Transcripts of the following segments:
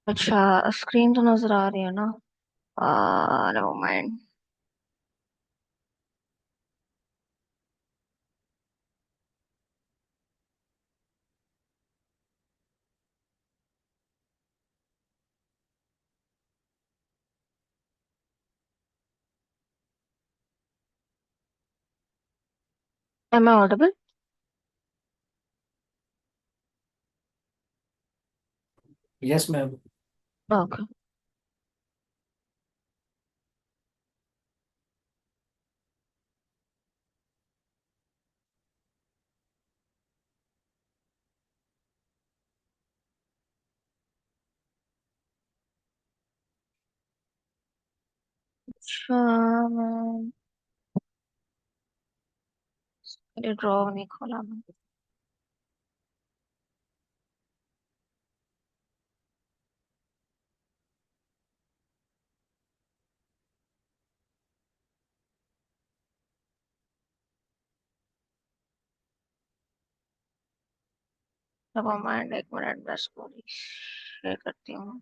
अच्छा, स्क्रीन तो नजर आ रही है ना। Never mind. Am I audible? Yes ma'am. Okay. अच्छा, मैं ड्रॉ नहीं खोला मैं। नेवर माइंड, एक मिनट बस पूरी शेयर करती हूँ।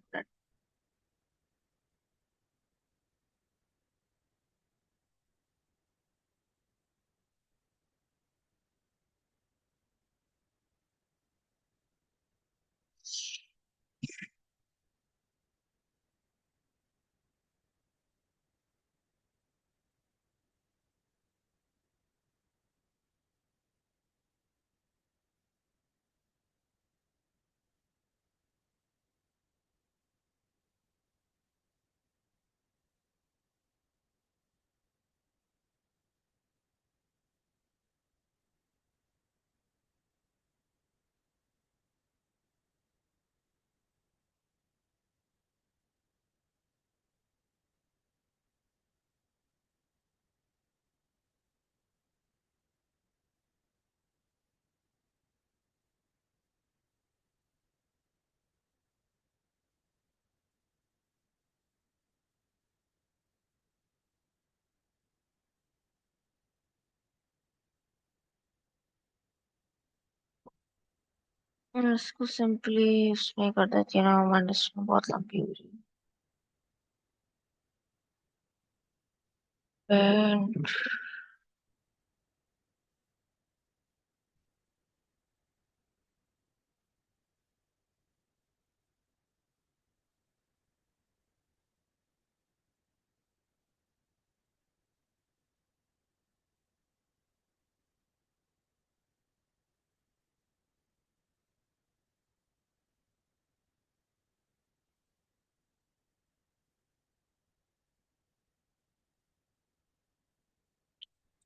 मैं इसको सिंपली उसमें कर देती हूँ ना, मैंने इसमें बहुत लंबी हो रही है।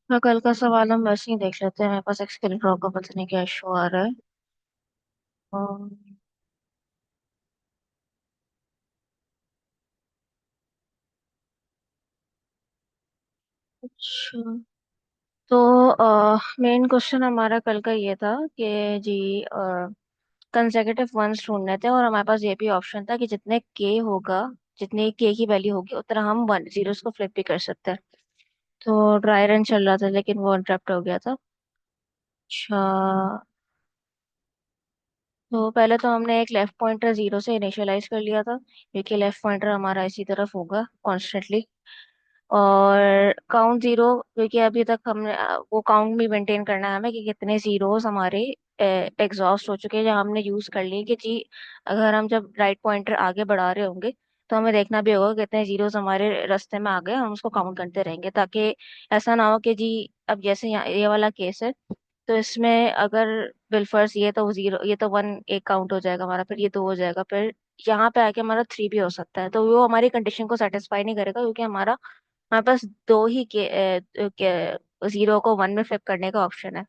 मैं कल का सवाल हम वैसे ही देख लेते हैं, मेरे पास एक्सएल ड्रॉ का पता नहीं क्या इशू आ रहा है। अम, अच्छा, तो मेन क्वेश्चन हमारा कल का ये था कि जी कंसेक्यूटिव वंस ढूंढने थे, और हमारे पास ये भी ऑप्शन था कि जितने के होगा, जितने के की वैल्यू होगी उतना हम वन जीरोस को फ्लिप भी कर सकते हैं। तो ड्राई रन चल रहा था लेकिन वो इंटरप्ट हो गया था। अच्छा, तो पहले तो हमने एक लेफ्ट पॉइंटर जीरो से इनिशियलाइज कर लिया था, क्योंकि लेफ्ट पॉइंटर हमारा इसी तरफ होगा कॉन्स्टेंटली। और काउंट जीरो, क्योंकि अभी तक हमने वो काउंट भी मेंटेन करना है हमें कि कितने जीरोस हमारे एग्जॉस्ट हो चुके हैं, या हमने यूज कर लिए कि जी अगर हम जब राइट पॉइंटर आगे बढ़ा रहे होंगे तो हमें देखना भी होगा कितने जीरोस हमारे रास्ते में आ गए, हम उसको काउंट करते रहेंगे, ताकि ऐसा ना हो कि जी अब जैसे यहाँ ये वाला केस है, तो इसमें अगर बिलफर्स ये तो जीरो, ये तो वन एक काउंट हो जाएगा हमारा, फिर ये दो हो जाएगा, फिर यहाँ पे आके हमारा थ्री भी हो सकता है, तो वो हमारी कंडीशन को सेटिस्फाई नहीं करेगा, क्योंकि हमारे पास दो ही के जीरो को वन में फ्लिप करने का ऑप्शन है।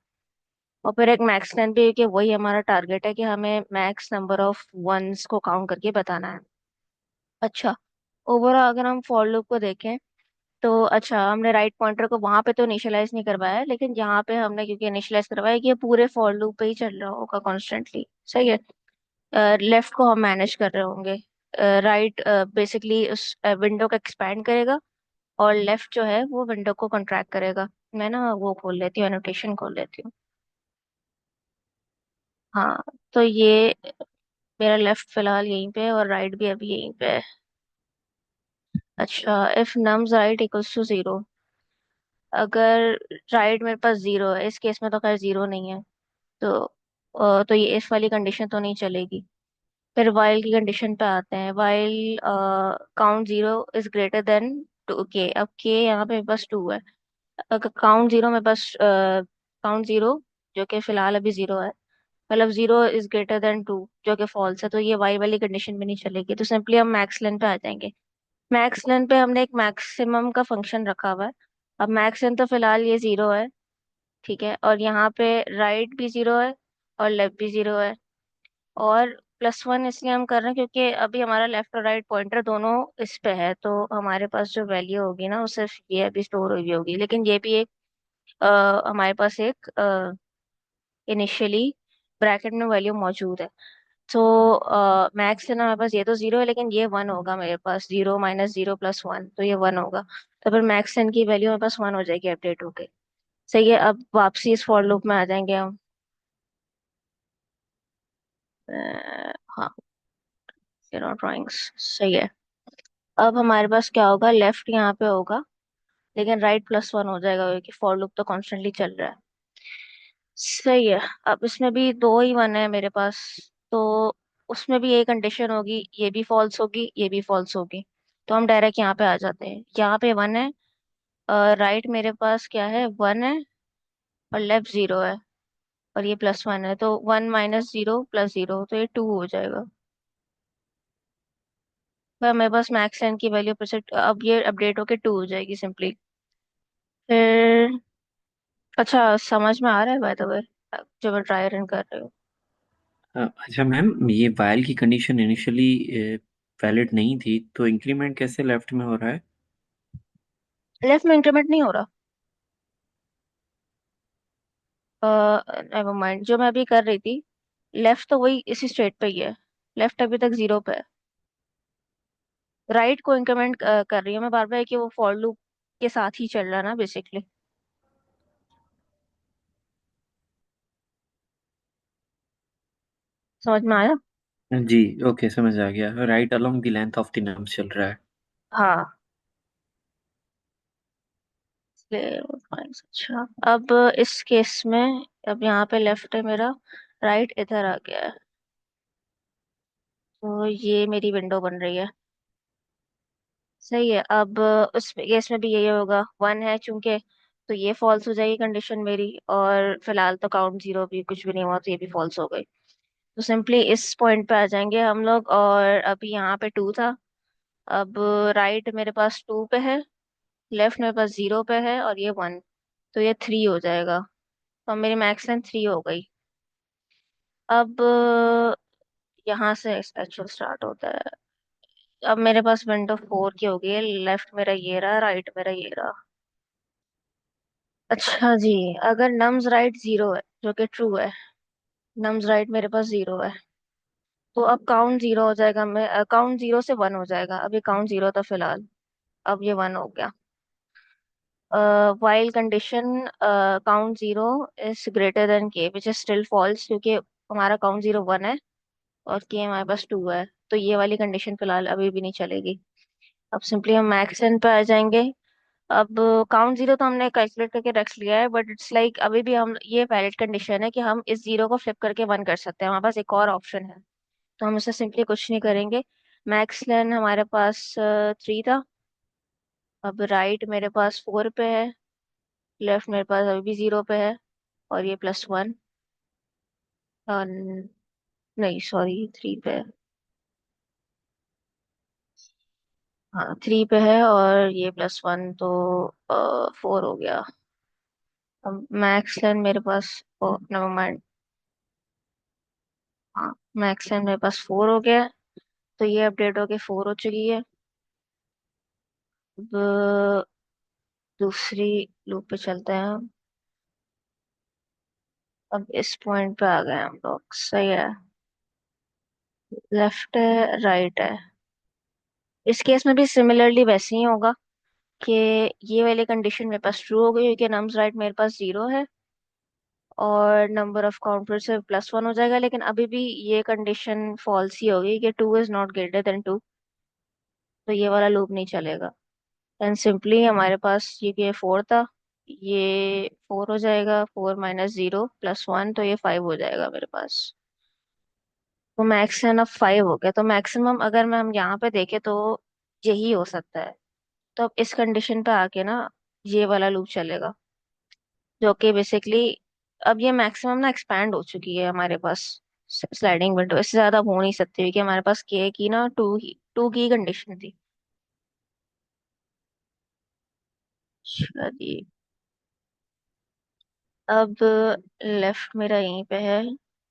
और फिर एक मैक्स लेंथ भी है कि वही हमारा टारगेट है कि हमें मैक्स नंबर ऑफ वंस को काउंट करके बताना है। अच्छा, ओवरऑल अगर हम फॉर लूप को देखें, तो अच्छा हमने राइट पॉइंटर को वहां पे तो इनिशियलाइज नहीं करवाया है, लेकिन यहाँ पे हमने क्योंकि इनिशियलाइज करवाया है कि ये पूरे फॉर लूप पे ही चल रहा होगा कॉन्स्टेंटली। सही है। लेफ्ट को हम मैनेज कर रहे होंगे, राइट बेसिकली उस विंडो को एक्सपैंड करेगा, और लेफ्ट जो है वो विंडो को कंट्रैक्ट करेगा। मैं ना वो खोल लेती हूँ, एनोटेशन खोल लेती हूँ। हाँ, तो ये मेरा लेफ्ट फिलहाल यहीं पे है और राइट भी अभी यहीं पे है। अच्छा, if nums right equals to zero, अगर राइट मेरे पास जीरो है, इस केस में तो खैर जीरो नहीं है, तो तो ये इफ वाली कंडीशन तो नहीं चलेगी। फिर वाइल की कंडीशन पे आते हैं। While count zero is greater than two k. अब के यहाँ पे मेरे पास टू है। अगर काउंट जीरो मेरे पास काउंट जीरो, जो कि फिलहाल अभी जीरो है, मतलब zero is greater than two, जो कि फॉल्स है, तो ये वाई वाली कंडीशन भी नहीं चलेगी। तो सिंपली हम मैक्स लेन पे आ जाएंगे। मैक्स लेन पे हमने एक मैक्सिमम का फंक्शन रखा हुआ है। अब मैक्स लेन तो फिलहाल ये जीरो है, ठीक है, और यहाँ पे राइट भी जीरो है और लेफ्ट भी जीरो है। और प्लस वन इसलिए हम कर रहे हैं क्योंकि अभी हमारा लेफ्ट और राइट पॉइंटर दोनों इस पे है, तो हमारे पास जो वैल्यू होगी ना वो सिर्फ ये अभी स्टोर हुई होगी, लेकिन ये भी एक हमारे पास एक इनिशियली ब्रैकेट में वैल्यू मौजूद है। तो मैक्स है ना हमारे पास, ये तो जीरो है लेकिन ये वन होगा मेरे पास, zero minus zero plus one, तो ये वन होगा। तो फिर मैक्स एन की वैल्यू मेरे पास वन हो जाएगी अपडेट होके। सही है, अब वापसी इस फॉर लूप में आ जाएंगे हम। हाँ, जीरो ड्राइंग्स। सही है। अब हमारे पास क्या होगा, लेफ्ट यहाँ पे होगा लेकिन राइट प्लस वन हो जाएगा क्योंकि फॉर लूप तो कॉन्स्टेंटली चल रहा है। सही है। अब इसमें भी दो ही वन है मेरे पास, तो उसमें भी यही कंडीशन होगी, ये भी फॉल्स होगी ये भी फॉल्स होगी। तो हम डायरेक्ट यहाँ पे आ जाते हैं। यहाँ पे वन है, राइट मेरे पास क्या है, वन है, और लेफ्ट जीरो है, और ये प्लस वन है, तो one minus zero plus zero, तो ये टू हो जाएगा। पर मेरे पास मैक्स एन की वैल्यू परसेंट अब ये अपडेट होके टू हो जाएगी सिंपली। फिर अच्छा, समझ में आ रहा है बाय द वे जो मैं ट्राई रन कर रही हूँ? अच्छा मैम, ये वाइल की कंडीशन इनिशियली वैलिड नहीं थी, तो इंक्रीमेंट कैसे लेफ्ट में हो रहा है? लेफ्ट में इंक्रीमेंट नहीं हो रहा। नेवर माइंड, जो मैं अभी कर रही थी, लेफ्ट तो वही इसी स्टेट पे ही है। लेफ्ट अभी तक जीरो पे है। राइट को इंक्रीमेंट कर रही हूँ मैं बार बार कि वो फॉर लूप के साथ ही चल रहा है ना बेसिकली। समझ में आया? जी, ओके, समझ आ गया। Right along the length of the nums चल रहा है। हाँ, इसलिए वो fine। अच्छा, अब इस केस में, अब यहाँ पे लेफ्ट है मेरा, राइट इधर आ गया है, तो ये मेरी विंडो बन रही है। सही है। अब उस केस में भी यही होगा, वन है चूंकि, तो ये फॉल्स हो जाएगी कंडीशन मेरी, और फिलहाल तो काउंट जीरो भी कुछ भी नहीं हुआ, तो ये भी फॉल्स हो गई। तो सिंपली इस पॉइंट पे आ जाएंगे हम लोग, और अभी यहाँ पे टू था। अब राइट मेरे पास टू पे है, लेफ्ट मेरे पास जीरो पे है, और ये वन, तो ये थ्री हो जाएगा। तो अब मेरी मैक्स लेंथ थ्री हो गई। अब यहाँ से एक्चुअल स्टार्ट होता है। अब मेरे पास विंडो फोर की हो गई है, लेफ्ट मेरा ये रहा, राइट मेरा ये रहा। अच्छा जी, अगर नम्स राइट जीरो है, जो कि ट्रू है, नम्स राइट मेरे पास जीरो है, तो अब काउंट जीरो हो जाएगा। मैं काउंट जीरो से वन हो जाएगा, अभी काउंट जीरो था फिलहाल, अब ये वन हो गया। While condition count zero is greater then के, विच इज स्टिल फॉल्स क्योंकि हमारा काउंट जीरो वन है और के हमारे पास टू है, तो ये वाली कंडीशन फिलहाल अभी भी नहीं चलेगी। अब सिंपली हम मैक्स एन पे आ जाएंगे। अब काउंट जीरो तो हमने कैलकुलेट करके रख लिया है, बट इट्स लाइक अभी भी हम, ये वैलिड कंडीशन है कि हम इस जीरो को फ्लिप करके वन कर सकते हैं, हमारे पास एक और ऑप्शन है। तो हम इसे सिंपली कुछ नहीं करेंगे। मैक्स लेन हमारे पास थ्री था, अब राइट मेरे पास फोर पे है, लेफ्ट मेरे पास अभी भी जीरो पे है, और ये प्लस वन, नहीं सॉरी थ्री पे है। हाँ, थ्री पे है और ये प्लस वन, तो फोर हो गया। अब मैक्स लेन मेरे पास, ओ नेवर माइंड, हाँ, मैक्स लेन मेरे पास फोर हो गया, तो ये अपडेट होके फोर हो चुकी है। अब दूसरी लूप पे चलते हैं हम। अब इस पॉइंट पे आ गए हम लोग। सही है, लेफ्ट है राइट है। इस केस में भी सिमिलरली वैसे ही होगा कि ये वाली कंडीशन मेरे पास ट्रू हो गई क्योंकि नम्स राइट मेरे पास जीरो है, और नंबर ऑफ काउंट फिर से +1 हो जाएगा, लेकिन अभी भी ये कंडीशन फॉल्स ही होगी कि 2 इज नॉट ग्रेटर देन 2। तो ये वाला लूप नहीं चलेगा। एंड सिंपली हमारे पास ये 4 था, ये 4 हो जाएगा, 4 - 0 + 1, तो ये 5 हो जाएगा मेरे पास। तो मैक्सिमम अब 5 हो गया, तो मैक्सिमम अगर मैं हम यहाँ पे देखें तो यही हो सकता है। तो अब इस कंडीशन पे आके ना ये वाला लूप चलेगा, जो कि बेसिकली अब ये मैक्सिमम ना एक्सपैंड हो चुकी है हमारे पास। स्लाइडिंग विंडो इससे ज्यादा हो नहीं सकती, क्योंकि हमारे पास के की ना टू की कंडीशन थी। चलिए, अब लेफ्ट मेरा यहीं पे है,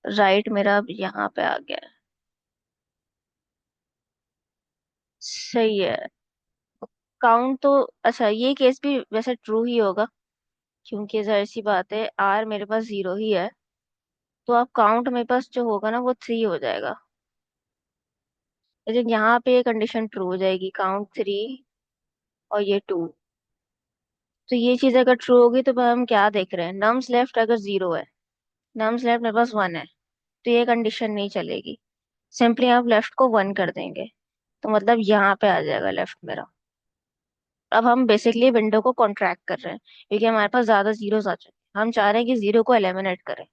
राइट मेरा अब यहाँ पे आ गया है। सही है। काउंट तो, अच्छा ये केस भी वैसे ट्रू ही होगा, क्योंकि जाहिर सी बात है आर मेरे पास 0 ही है। तो अब काउंट मेरे पास जो होगा ना वो 3 हो जाएगा। लेकिन यहाँ पे ये कंडीशन ट्रू हो जाएगी, काउंट 3 और ये 2। तो ये चीज अगर ट्रू होगी तो हम क्या देख रहे हैं, नम्स लेफ्ट अगर 0 है, नम्स लेफ्ट मेरे पास 1 है, तो ये कंडीशन नहीं चलेगी। सिंपली आप लेफ्ट को 1 कर देंगे, तो मतलब यहाँ पे आ जाएगा लेफ्ट मेरा। अब हम बेसिकली विंडो को कॉन्ट्रैक्ट कर रहे हैं, क्योंकि हमारे पास ज्यादा जीरोस आ चुके हैं, हम चाह रहे हैं कि 0 को एलिमिनेट करें।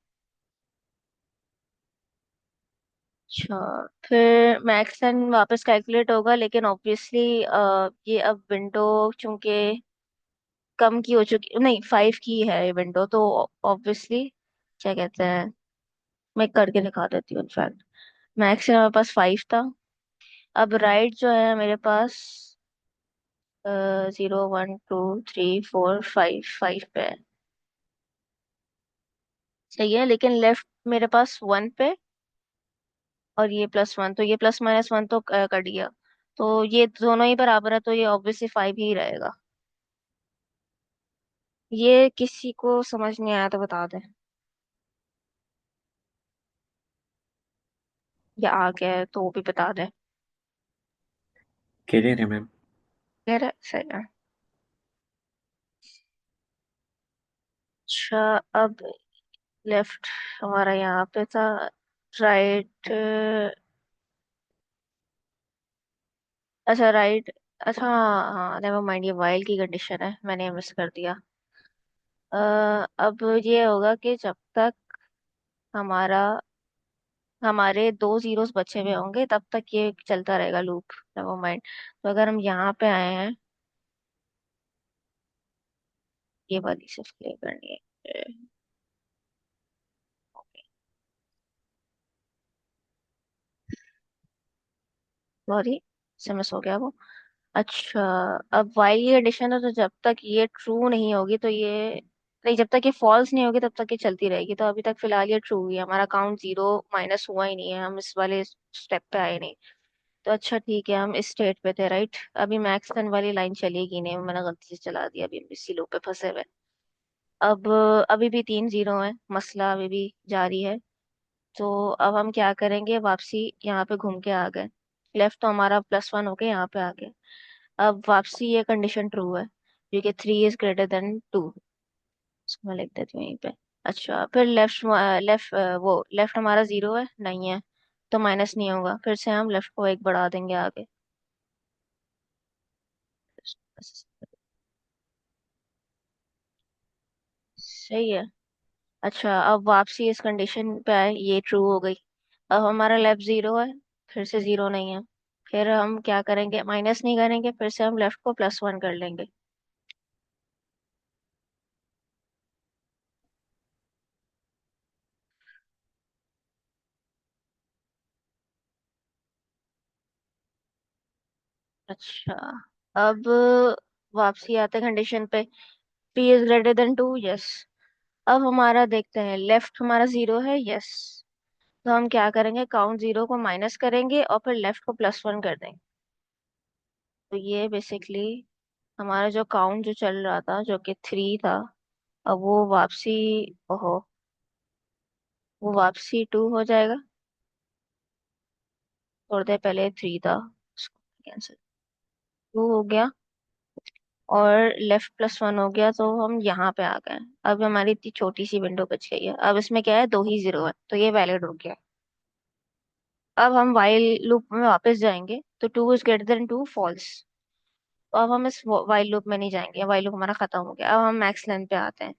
अच्छा, फिर मैक्स एन वापस कैलकुलेट होगा, लेकिन ऑब्वियसली ये अब विंडो चूंकि कम की हो चुकी, नहीं 5 की है ये विंडो, तो ऑब्वियसली क्या कहते हैं, मैं करके दिखा देती हूँ इनफैक्ट। मैक्स मेरे पास 5 था। अब राइट जो है मेरे पास 0 1 2 3 4 5 पे है। सही है, लेकिन लेफ्ट मेरे पास 1 पे, और ये +1, तो ये +-1 तो कट गया। तो ये दोनों ही बराबर है, तो ये ऑब्वियसली 5 ही रहेगा। ये किसी को समझ नहीं आया तो बता दे, या आ गया है तो वो भी बता दे। क्लियर है मैम। कह रहा सही है। अच्छा, अब लेफ्ट हमारा यहाँ पे था, राइट, अच्छा राइट, अच्छा हाँ हाँ, नेवर माइंड, ये वाइल की कंडीशन है, मैंने मिस कर दिया। अब ये होगा कि जब तक हमारा हमारे 2 जीरोस बचे हुए होंगे तब तक ये चलता रहेगा लूप, नेवर माइंड। तो अगर हम यहाँ पे आए हैं, ये वाली सिर्फ क्लियर करनी है। सॉरी, से मिस हो गया वो। अच्छा, अब वाइल की कंडीशन है, तो जब तक ये ट्रू नहीं होगी तो ये, नहीं जब तक ये फॉल्स नहीं होगी तब तक ये चलती रहेगी। तो अभी तक फिलहाल ये ट्रू ही है, हमारा काउंट 0 माइनस हुआ ही नहीं है, हम इस वाले स्टेप पे आए नहीं। तो अच्छा ठीक है, हम इस स्टेट पे थे राइट। अभी मैक्स टन वाली लाइन चलेगी नहीं, मैंने गलती से चला दिया, अभी हम इसी लूप पे फंसे हुए हैं। अब अभी भी 3 जीरो है, मसला अभी भी जारी है। तो अब हम क्या करेंगे, वापसी यहाँ पे घूम के आ गए, लेफ्ट तो हमारा +1 होके यहाँ पे आ गए। अब वापसी ये कंडीशन ट्रू है, क्योंकि 3 इज ग्रेटर देन 2। इसको मैं लिख देती हूँ यहीं पे। अच्छा, फिर लेफ्ट, लेफ्ट वो लेफ्ट हमारा 0 है, नहीं है, तो माइनस नहीं होगा, फिर से हम लेफ्ट को 1 बढ़ा देंगे आगे। सही है। अच्छा, अब वापसी इस कंडीशन पे आए, ये ट्रू हो गई। अब हमारा लेफ्ट 0 है, फिर से 0 नहीं है, फिर हम क्या करेंगे, माइनस नहीं करेंगे, फिर से हम लेफ्ट को +1 कर लेंगे। अच्छा, अब वापसी आते कंडीशन पे, 3 इज ग्रेटर देन 2, यस। अब हमारा देखते हैं, लेफ्ट हमारा 0 है, यस। तो हम क्या करेंगे, काउंट 0 को माइनस करेंगे और फिर लेफ्ट को +1 कर देंगे। तो ये बेसिकली हमारा जो काउंट जो चल रहा था जो कि 3 था, अब वो वापसी, ओहो, वो वापसी 2 हो जाएगा। थोड़ी देर पहले 3 था, उसको कैंसिल, 2 हो गया। और लेफ्ट प्लस वन हो गया, तो हम यहाँ पे आ गए। अब हमारी इतनी छोटी सी विंडो बच गई है। अब इसमें क्या है, दो ही जीरो है, तो ये वैलिड हो गया। अब हम वाइल लूप में वापस जाएंगे, तो two is greater than two false. तो अब हम इस वाइल लूप में नहीं जाएंगे, वाइल लूप हमारा खत्म हो गया। अब हम मैक्स लेंथ पे आते हैं।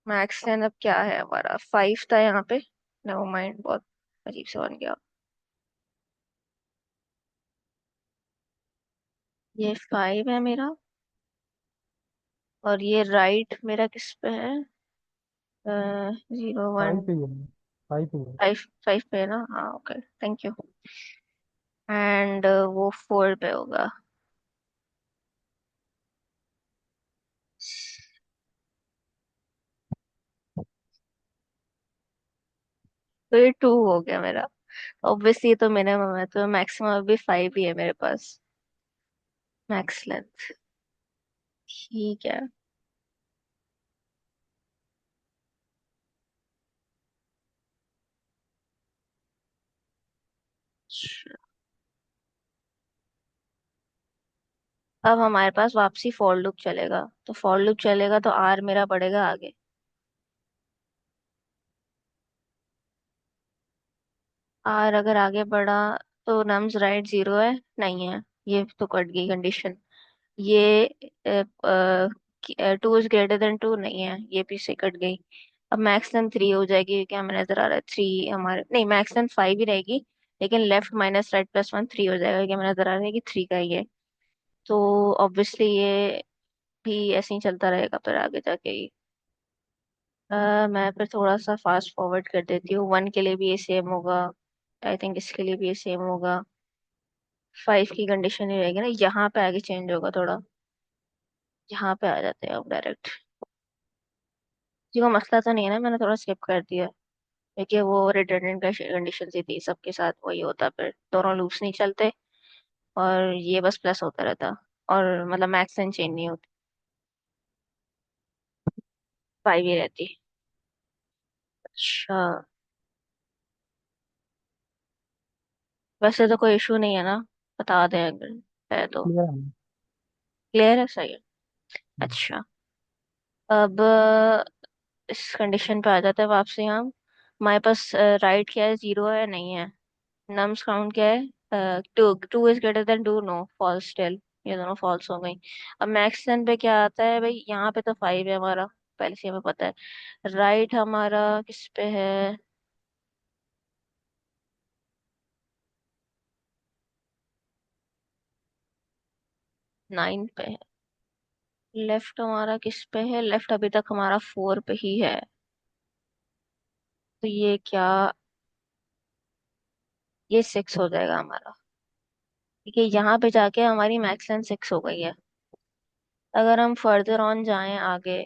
मैक्स लेंथ अब क्या है हमारा, 5 था यहाँ पे। नेवर माइंड, बहुत अजीब से बन गया। ये 5 है मेरा, और ये राइट मेरा किस पे है, 0 1। 5 पे ही है, 5 पे ही है। 5 5 पे है ना, हाँ ओके थैंक यू। एंड वो 4 पे होगा। तो ये 2 हो गया मेरा। ऑब्वियसली तो मिनिमम है, तो मैक्सिमम अभी 5 ही है मेरे पास, मैक्स लेंथ। ठीक है। अब हमारे पास वापसी फॉर लूप चलेगा, तो फॉर लूप चलेगा तो आर मेरा बढ़ेगा आगे। आर अगर आगे बढ़ा, तो नम्स राइट 0 है, नहीं है, ये तो कट गई कंडीशन। ये 2 इज ग्रेटर देन 2, नहीं है, ये भी से कट गई। अब मैक्स लेंथ 3 हो जाएगी, क्योंकि हमें नजर आ रहा है 3 हमारे, नहीं मैक्स लेंथ 5 ही रहेगी, लेकिन left minus right plus one 3 हो जाएगा, क्योंकि हमें नजर आ रहा है कि 3 का ही है। तो ऑब्वियसली ये भी ऐसे ही चलता रहेगा फिर आगे जाके ही। मैं फिर थोड़ा सा फास्ट फॉरवर्ड कर देती हूँ। 1 के लिए भी ये सेम होगा, आई थिंक इसके लिए भी ये सेम होगा। 5 की कंडीशन ही रहेगी ना, यहाँ पे आगे चेंज होगा थोड़ा। यहाँ पे आ जाते हैं अब डायरेक्ट। जी को मसला तो नहीं है ना, मैंने थोड़ा स्किप कर दिया, क्योंकि वो रिटर्न का कंडीशन ही थी, सबके साथ वही होता, फिर दोनों लूप्स नहीं चलते, और ये बस प्लस होता रहता, और मतलब मैक्स एंड चेंज नहीं होती, 5 ही रहती। अच्छा, वैसे तो कोई इशू नहीं है ना, बता दें अगर है तो। क्लियर है। क्लियर है, सही है। हम्म। अच्छा, अब इस कंडीशन पे आ जाते हैं वापसी हम। हमारे पास राइट क्या है, 0 है, नहीं है। नम्स काउंट क्या है, 2 2 is greater than 2, no false still, ये दोनों फॉल्स हो गई। अब मैक्स लेंथ पे क्या आता है भाई, यहाँ पे तो 5 है हमारा, पहले से हमें पता है। राइट हमारा किस पे है, 9 पे है। लेफ्ट हमारा किस पे है, लेफ्ट अभी तक हमारा 4 पे ही है। तो ये क्या, ये 6 हो जाएगा हमारा, ठीक है। यहाँ पे जाके हमारी मैक्स लेंथ 6 हो गई है। अगर हम फर्दर ऑन जाएं आगे,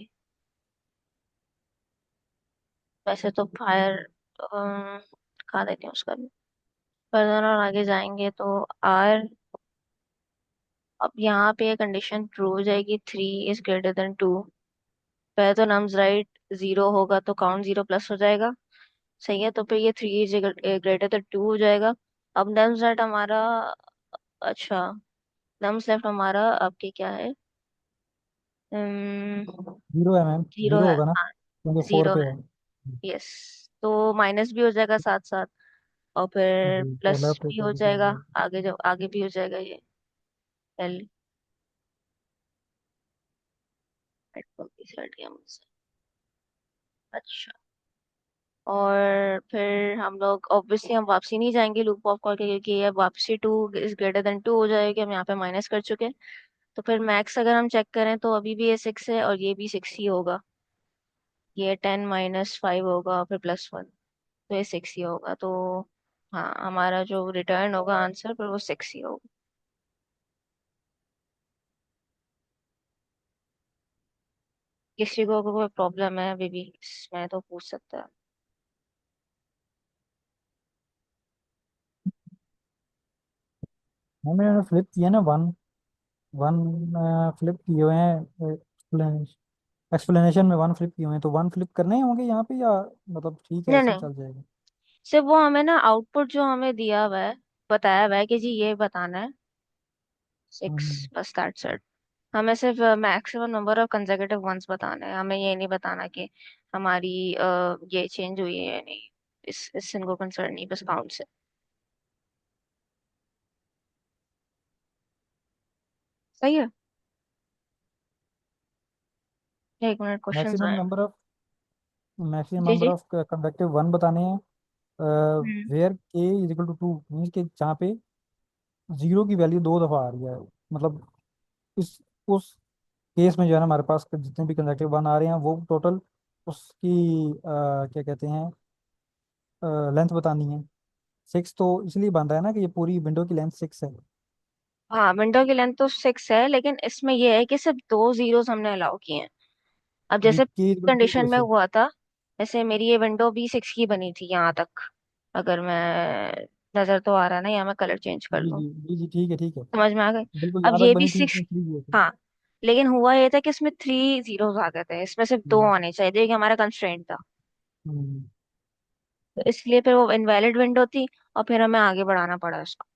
वैसे तो फायर खा देते हैं उसका भी। फर्दर ऑन आगे जाएंगे तो आर, अब यहाँ पे कंडीशन ट्रू हो जाएगी, 3 इज ग्रेटर देन 2। पहले तो नम्स राइट 0 होगा, तो काउंट 0 प्लस हो जाएगा, सही है। तो फिर ये 3 इज ग्रेटर देन 2 हो जाएगा। अब नम्स राइट हमारा, अच्छा, नम्स लेफ्ट हमारा आपके क्या है, 0 है मैम, 0 0 है, होगा ना, हाँ क्योंकि 4 0 पे है। है। यस, तो माइनस भी हो जाएगा साथ साथ, और फिर जी, तो प्लस लेफ्ट भी ऊपर हो भी चला जाएगा, जाएगा। आगे जो आगे भी हो जाएगा ये एल। हट गया मुझसे। अच्छा, और फिर हम लोग ऑब्वियसली हम वापसी नहीं जाएंगे लूप ऑफ करके, क्योंकि ये वापसी 2 इज ग्रेटर देन 2 हो जाएगी, हम यहाँ पे माइनस कर चुके हैं। तो फिर मैक्स अगर हम चेक करें, तो अभी भी ये 6 है, और ये भी 6 ही होगा। ये 10 माइनस 5 होगा, और फिर प्लस 1, तो ये 6 ही होगा। तो हाँ, हमारा जो रिटर्न होगा आंसर, फिर वो 6 ही होगा। किसी को अगर कोई प्रॉब्लम है अभी भी इसमें, तो पूछ सकता है। मैम मैंने फ्लिप किया ना, वन वन फ्लिप किए हुए हैं। एक्सप्लेनेशन में वन फ्लिप किए हुए हैं, तो वन फ्लिप करने होंगे यहाँ पे, या मतलब ठीक है नहीं ऐसे ही नहीं, चल जाएगा? सिर्फ वो हमें ना आउटपुट जो हमें दिया हुआ है, बताया हुआ है कि जी ये बताना है सिक्स, हम्म, बस दैट्स इट। हमें सिर्फ maximum number of consecutive ones बताना है, हमें ये नहीं बताना कि हमारी ये चेंज हुई है या नहीं। इस इनको कंसर्न नहीं, बस काउंट से। सही है। एक मिनट, क्वेश्चन मैक्सिमम आए। नंबर ऑफ मैक्सिमम जी नंबर जी। ऑफ कंडक्टिव वन बताने हैं। Hmm. Where k is equal to two, means कि जहाँ पे जीरो की वैल्यू दो दफा आ रही है, मतलब इस उस केस में जो है ना, हमारे पास जितने भी कंडक्टिव वन आ रहे हैं वो टोटल उसकी क्या कहते हैं, लेंथ बतानी है। सिक्स तो इसलिए बनता है ना कि ये पूरी विंडो की लेंथ सिक्स है। हाँ, विंडो की लेंथ तो 6 है, लेकिन इसमें ये है कि सिर्फ दो जीरोस हमने अलाउ किए हैं। अब ये जैसे के इज इक्वल टू कंडीशन में कैसे? हुआ था, जैसे मेरी ये विंडो भी 6 की बनी थी यहाँ तक। अगर मैं, नजर तो आ रहा है ना, या मैं कलर चेंज कर जी लूँ? जी जी जी, ठीक है ठीक है। समझ में आ गई? बिल्कुल अब यहाँ तक ये भी बनी थी, 6। इसमें थ्री हुए थे। हाँ, लेकिन हुआ ये था कि इसमें 3 जीरोस आ गए थे, इसमें सिर्फ दो हम्म, आने चाहिए थे कि हमारा कंस्ट्रेंट था। हम्म। तो इसलिए फिर वो इनवैलिड विंडो थी, और फिर हमें आगे बढ़ाना पड़ा उसको।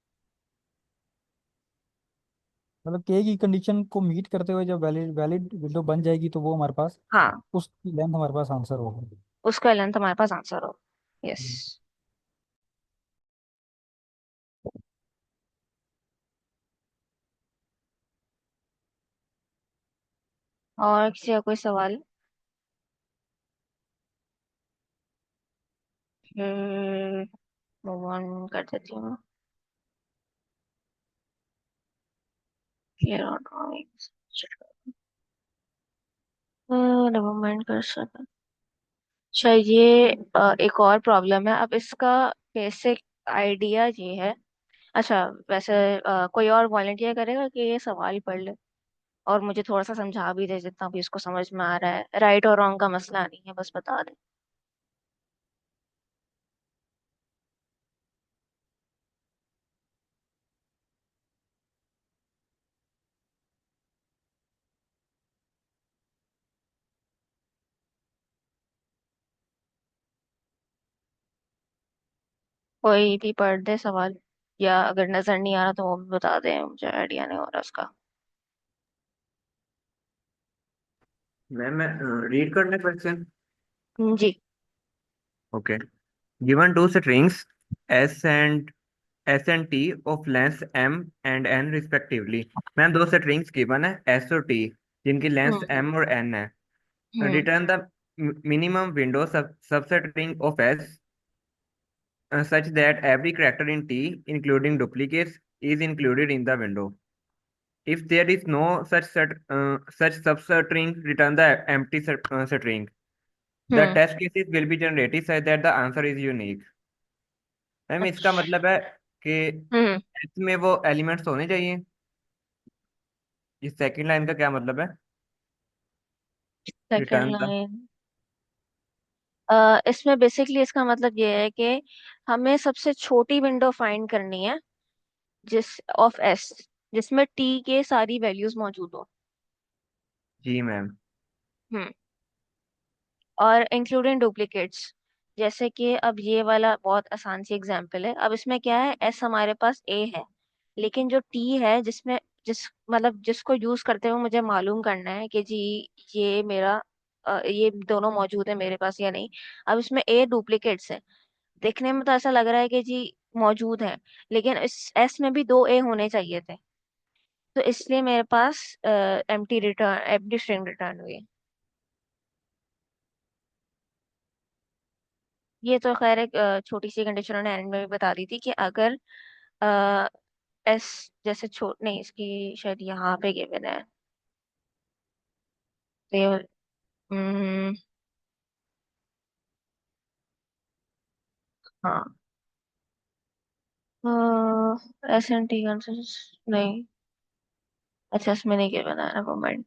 मतलब के की कंडीशन को मीट करते हुए जब वैलिड वैलिड विंडो बन जाएगी तो वो हमारे पास, हाँ, उसकी लेंथ हमारे पास आंसर होगा। उसका लेंथ हमारे पास आंसर हो। यस। हम्म। और किसी का कोई सवाल? हम्म। मूव ऑन कर देती हूँ। Clear out drawings. डेवलपमेंट कर सकते। अच्छा, ये एक और प्रॉब्लम है। अब इसका बेसिक आइडिया ये है। अच्छा, वैसे कोई और वॉलंटियर करेगा कि ये सवाल पढ़ ले और मुझे थोड़ा सा समझा भी दे, जितना भी इसको समझ में आ रहा है। राइट और रॉन्ग का मसला नहीं है, बस बता दे। कोई भी पढ़ दे सवाल, या अगर नजर नहीं आ रहा तो वो भी बता दे, मुझे आइडिया नहीं हो रहा उसका। मैम मैं रीड करना क्वेश्चन। जी। Okay. Given two strings s and t of length m and n respectively. Ma'am दो स्ट्रिंग्स गिवन है एस और टी, जिनकी लेंथ हम्म। एम और एन है। Hmm. Return the minimum window substring of s such that every character in T, including duplicates, is included in the window. If there is no such substring, return the empty string. The hmm. test cases will be generated such that the answer is unique. Ma'am इसका अच्छा। मतलब है कि हम्म। इसमें वो elements होने चाहिए। इस सेकंड लाइन का क्या मतलब है? Second return the. लाइन, इसमें बेसिकली इसका मतलब ये है कि हमें सबसे छोटी विंडो फाइंड करनी है, जिस ऑफ एस, जिसमें टी के सारी वैल्यूज मौजूद हो। जी मैम। हम्म। और इंक्लूडिंग डुप्लीकेट्स। जैसे कि अब ये वाला बहुत आसान सी एग्जांपल है। अब इसमें क्या है, एस हमारे पास ए है, लेकिन जो टी है, जिसमें जिस मतलब जिसको यूज करते हुए मुझे मालूम करना है कि जी ये मेरा ये दोनों मौजूद है मेरे पास या नहीं। अब इसमें ए डुप्लीकेट्स है। देखने में तो ऐसा लग रहा है कि जी मौजूद है, लेकिन इस एस में भी दो ए होने चाहिए थे। तो इसलिए मेरे पास एम्प्टी स्ट्रिंग रिटर्न हुई है। ये तो खैर एक छोटी सी कंडीशन उन्होंने एंड में भी बता दी थी कि अगर एस जैसे नहीं, इसकी शायद यहाँ पे गिवन है। तो हाँ, एस एन टी नहीं। अच्छा, इसमें नहीं गिवन है ना, मोमेंट।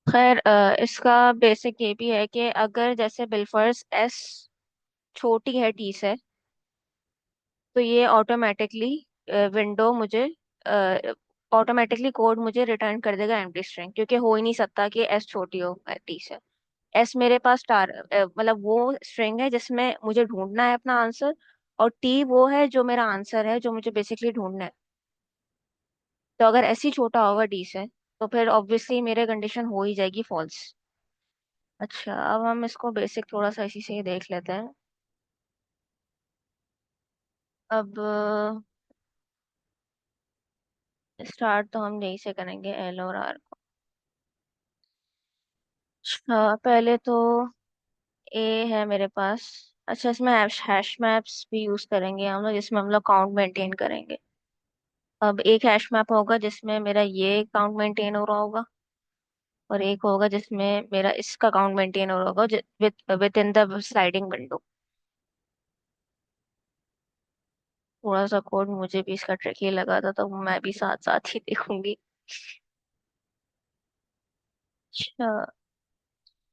खैर, इसका बेसिक ये भी है कि अगर जैसे बिलफर्स एस छोटी है टी से, तो ये ऑटोमेटिकली विंडो मुझे ऑटोमेटिकली कोड मुझे रिटर्न कर देगा एम्प्टी स्ट्रिंग, क्योंकि हो ही नहीं सकता कि एस छोटी हो टी से। एस मेरे पास स्टार मतलब वो स्ट्रिंग है जिसमें मुझे ढूंढना है अपना आंसर, और टी वो है जो मेरा आंसर है जो मुझे बेसिकली ढूंढना है। तो अगर एस ही छोटा होगा डी से, तो फिर ऑब्वियसली मेरे कंडीशन हो ही जाएगी फॉल्स। अच्छा, अब हम इसको बेसिक थोड़ा सा इसी से ही देख लेते हैं। अब स्टार्ट तो हम यहीं से करेंगे, एल और आर को। अच्छा, पहले तो ए है मेरे पास। अच्छा, इसमें हैश मैप्स भी यूज करेंगे हम लोग, जिसमें हम लोग काउंट मेंटेन करेंगे। अब एक हैश मैप होगा जिसमें मेरा ये काउंट मेंटेन हो रहा होगा, और एक होगा जिसमें मेरा इसका काउंट मेंटेन हो रहा होगा with in the sliding window. थोड़ा सा कोड मुझे भी इसका ट्रिकी लगा था, तो मैं भी साथ साथ ही देखूंगी। अच्छा,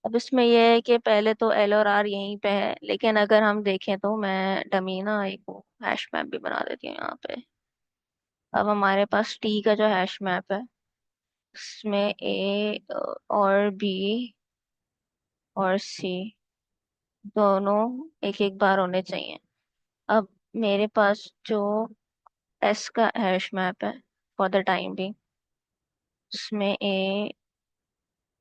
अब इसमें यह है कि पहले तो एल और आर यहीं पे है, लेकिन अगर हम देखें तो मैं डमी ना एक हैश मैप भी बना देती हूँ यहाँ पे। अब हमारे पास टी का जो हैश मैप है, उसमें ए और बी और सी दोनों एक एक बार होने चाहिए। अब मेरे पास जो एस का हैश मैप है फॉर द टाइम भी, उसमें ए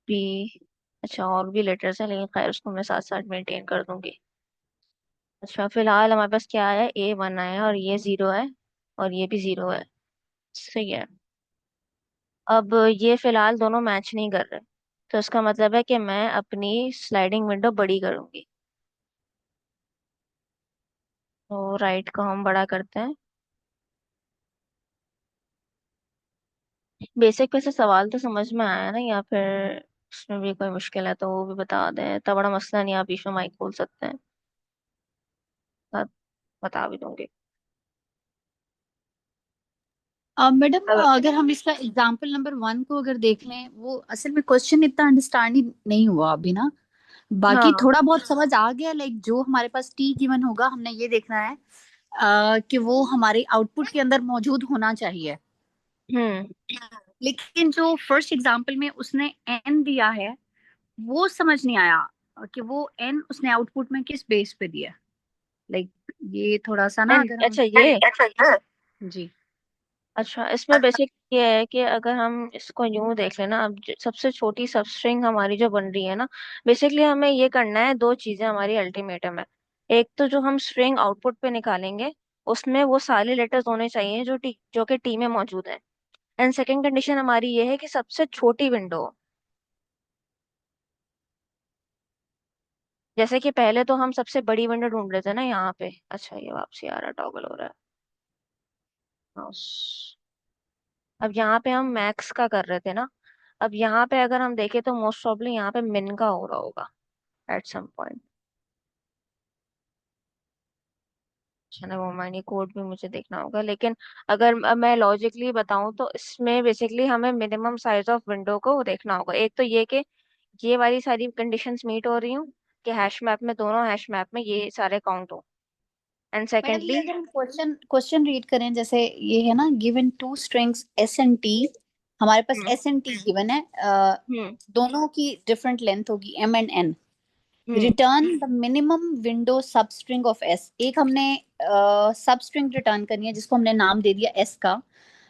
बी, अच्छा और भी लेटर्स हैं लेकिन खैर उसको मैं साथ साथ मेंटेन कर दूंगी। अच्छा, फिलहाल हमारे पास क्या है, ए वन है और ये जीरो है, और ये भी जीरो है। सही है। अब ये फिलहाल दोनों मैच नहीं कर रहे, तो इसका मतलब है कि मैं अपनी स्लाइडिंग विंडो बड़ी करूंगी। तो राइट को हम बड़ा करते हैं। बेसिक वैसे सवाल तो समझ में आया ना, या फिर उसमें भी कोई मुश्किल है तो वो भी बता दें, इतना बड़ा मसला नहीं, आप बीच में माइक खोल सकते हैं। बत- बता भी दूंगी। मैडम, अब अगर हम इसका एग्जाम्पल नंबर 1 को अगर देख लें, वो असल में क्वेश्चन इतना अंडरस्टैंड ही नहीं हुआ अभी ना। बाकी हाँ। थोड़ा बहुत समझ आ गया। लाइक जो हमारे पास टी गिवन होगा, हमने ये देखना है कि वो हमारे आउटपुट के अंदर मौजूद होना चाहिए। हम्म। लेकिन जो फर्स्ट एग्जाम्पल में उसने एन दिया है, वो समझ नहीं आया कि वो एन उसने आउटपुट में किस बेस पे दिया। लाइक ये थोड़ा सा ना, एंड अगर हम अच्छा ये, जी। अच्छा इसमें बेसिक ये है कि अगर हम इसको यूं देख लेना, अब सबसे छोटी सब स्ट्रिंग हमारी जो बन रही है ना, बेसिकली हमें ये करना है, दो चीजें हमारी अल्टीमेटम है। एक तो जो हम स्ट्रिंग आउटपुट पे निकालेंगे, उसमें वो सारे लेटर्स होने चाहिए जो कि टी में मौजूद है। एंड सेकंड कंडीशन हमारी ये है कि सबसे छोटी विंडो। जैसे कि पहले तो हम सबसे बड़ी विंडो ढूंढ रहे थे ना यहाँ पे। अच्छा, ये वापसी आ रहा है, टॉगल हो रहा है माउस। अब यहाँ पे हम मैक्स का कर रहे थे ना, अब यहाँ पे अगर हम देखें तो मोस्ट प्रॉब्ली यहाँ पे मिन का हो रहा होगा एट सम पॉइंट। चलो वो माइनी कोड भी मुझे देखना होगा, लेकिन अगर मैं लॉजिकली बताऊं तो इसमें बेसिकली हमें मिनिमम साइज ऑफ विंडो को देखना होगा। एक तो ये कि ये वाली सारी कंडीशंस मीट हो रही हूँ, कि हैश मैप में, दोनों हैश मैप में ये सारे काउंट हो। एंड मैडम, ये सेकेंडली, अगर हम क्वेश्चन क्वेश्चन रीड करें, जैसे ये है ना, given two strings s and t. हमारे पास hmm s and t given है। हम्म दोनों की डिफरेंट लेंथ होगी m and n. Hmm return the minimum window substring of s. एक हमने सब स्ट्रिंग रिटर्न करनी है जिसको हमने नाम दे दिया एस का,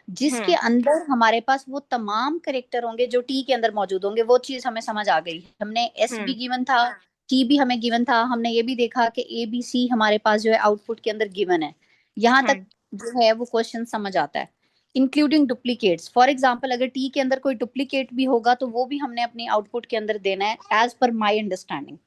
जिसके हम्म अंदर हमारे पास वो तमाम करेक्टर होंगे जो टी के अंदर मौजूद होंगे। वो चीज हमें समझ आ गई। हमने एस भी हम्म गिवन था, टी भी हमें गिवन था। हमने ये भी देखा कि ए बी सी हमारे पास जो है आउटपुट के अंदर गिवन है। यहाँ तक हम्म जो है वो क्वेश्चन समझ आता है। इंक्लूडिंग डुप्लीकेट्स, फॉर एग्जाम्पल अगर टी के अंदर कोई डुप्लीकेट भी होगा तो वो भी हमने अपनी आउटपुट के अंदर देना है, एज पर माई अंडरस्टैंडिंग।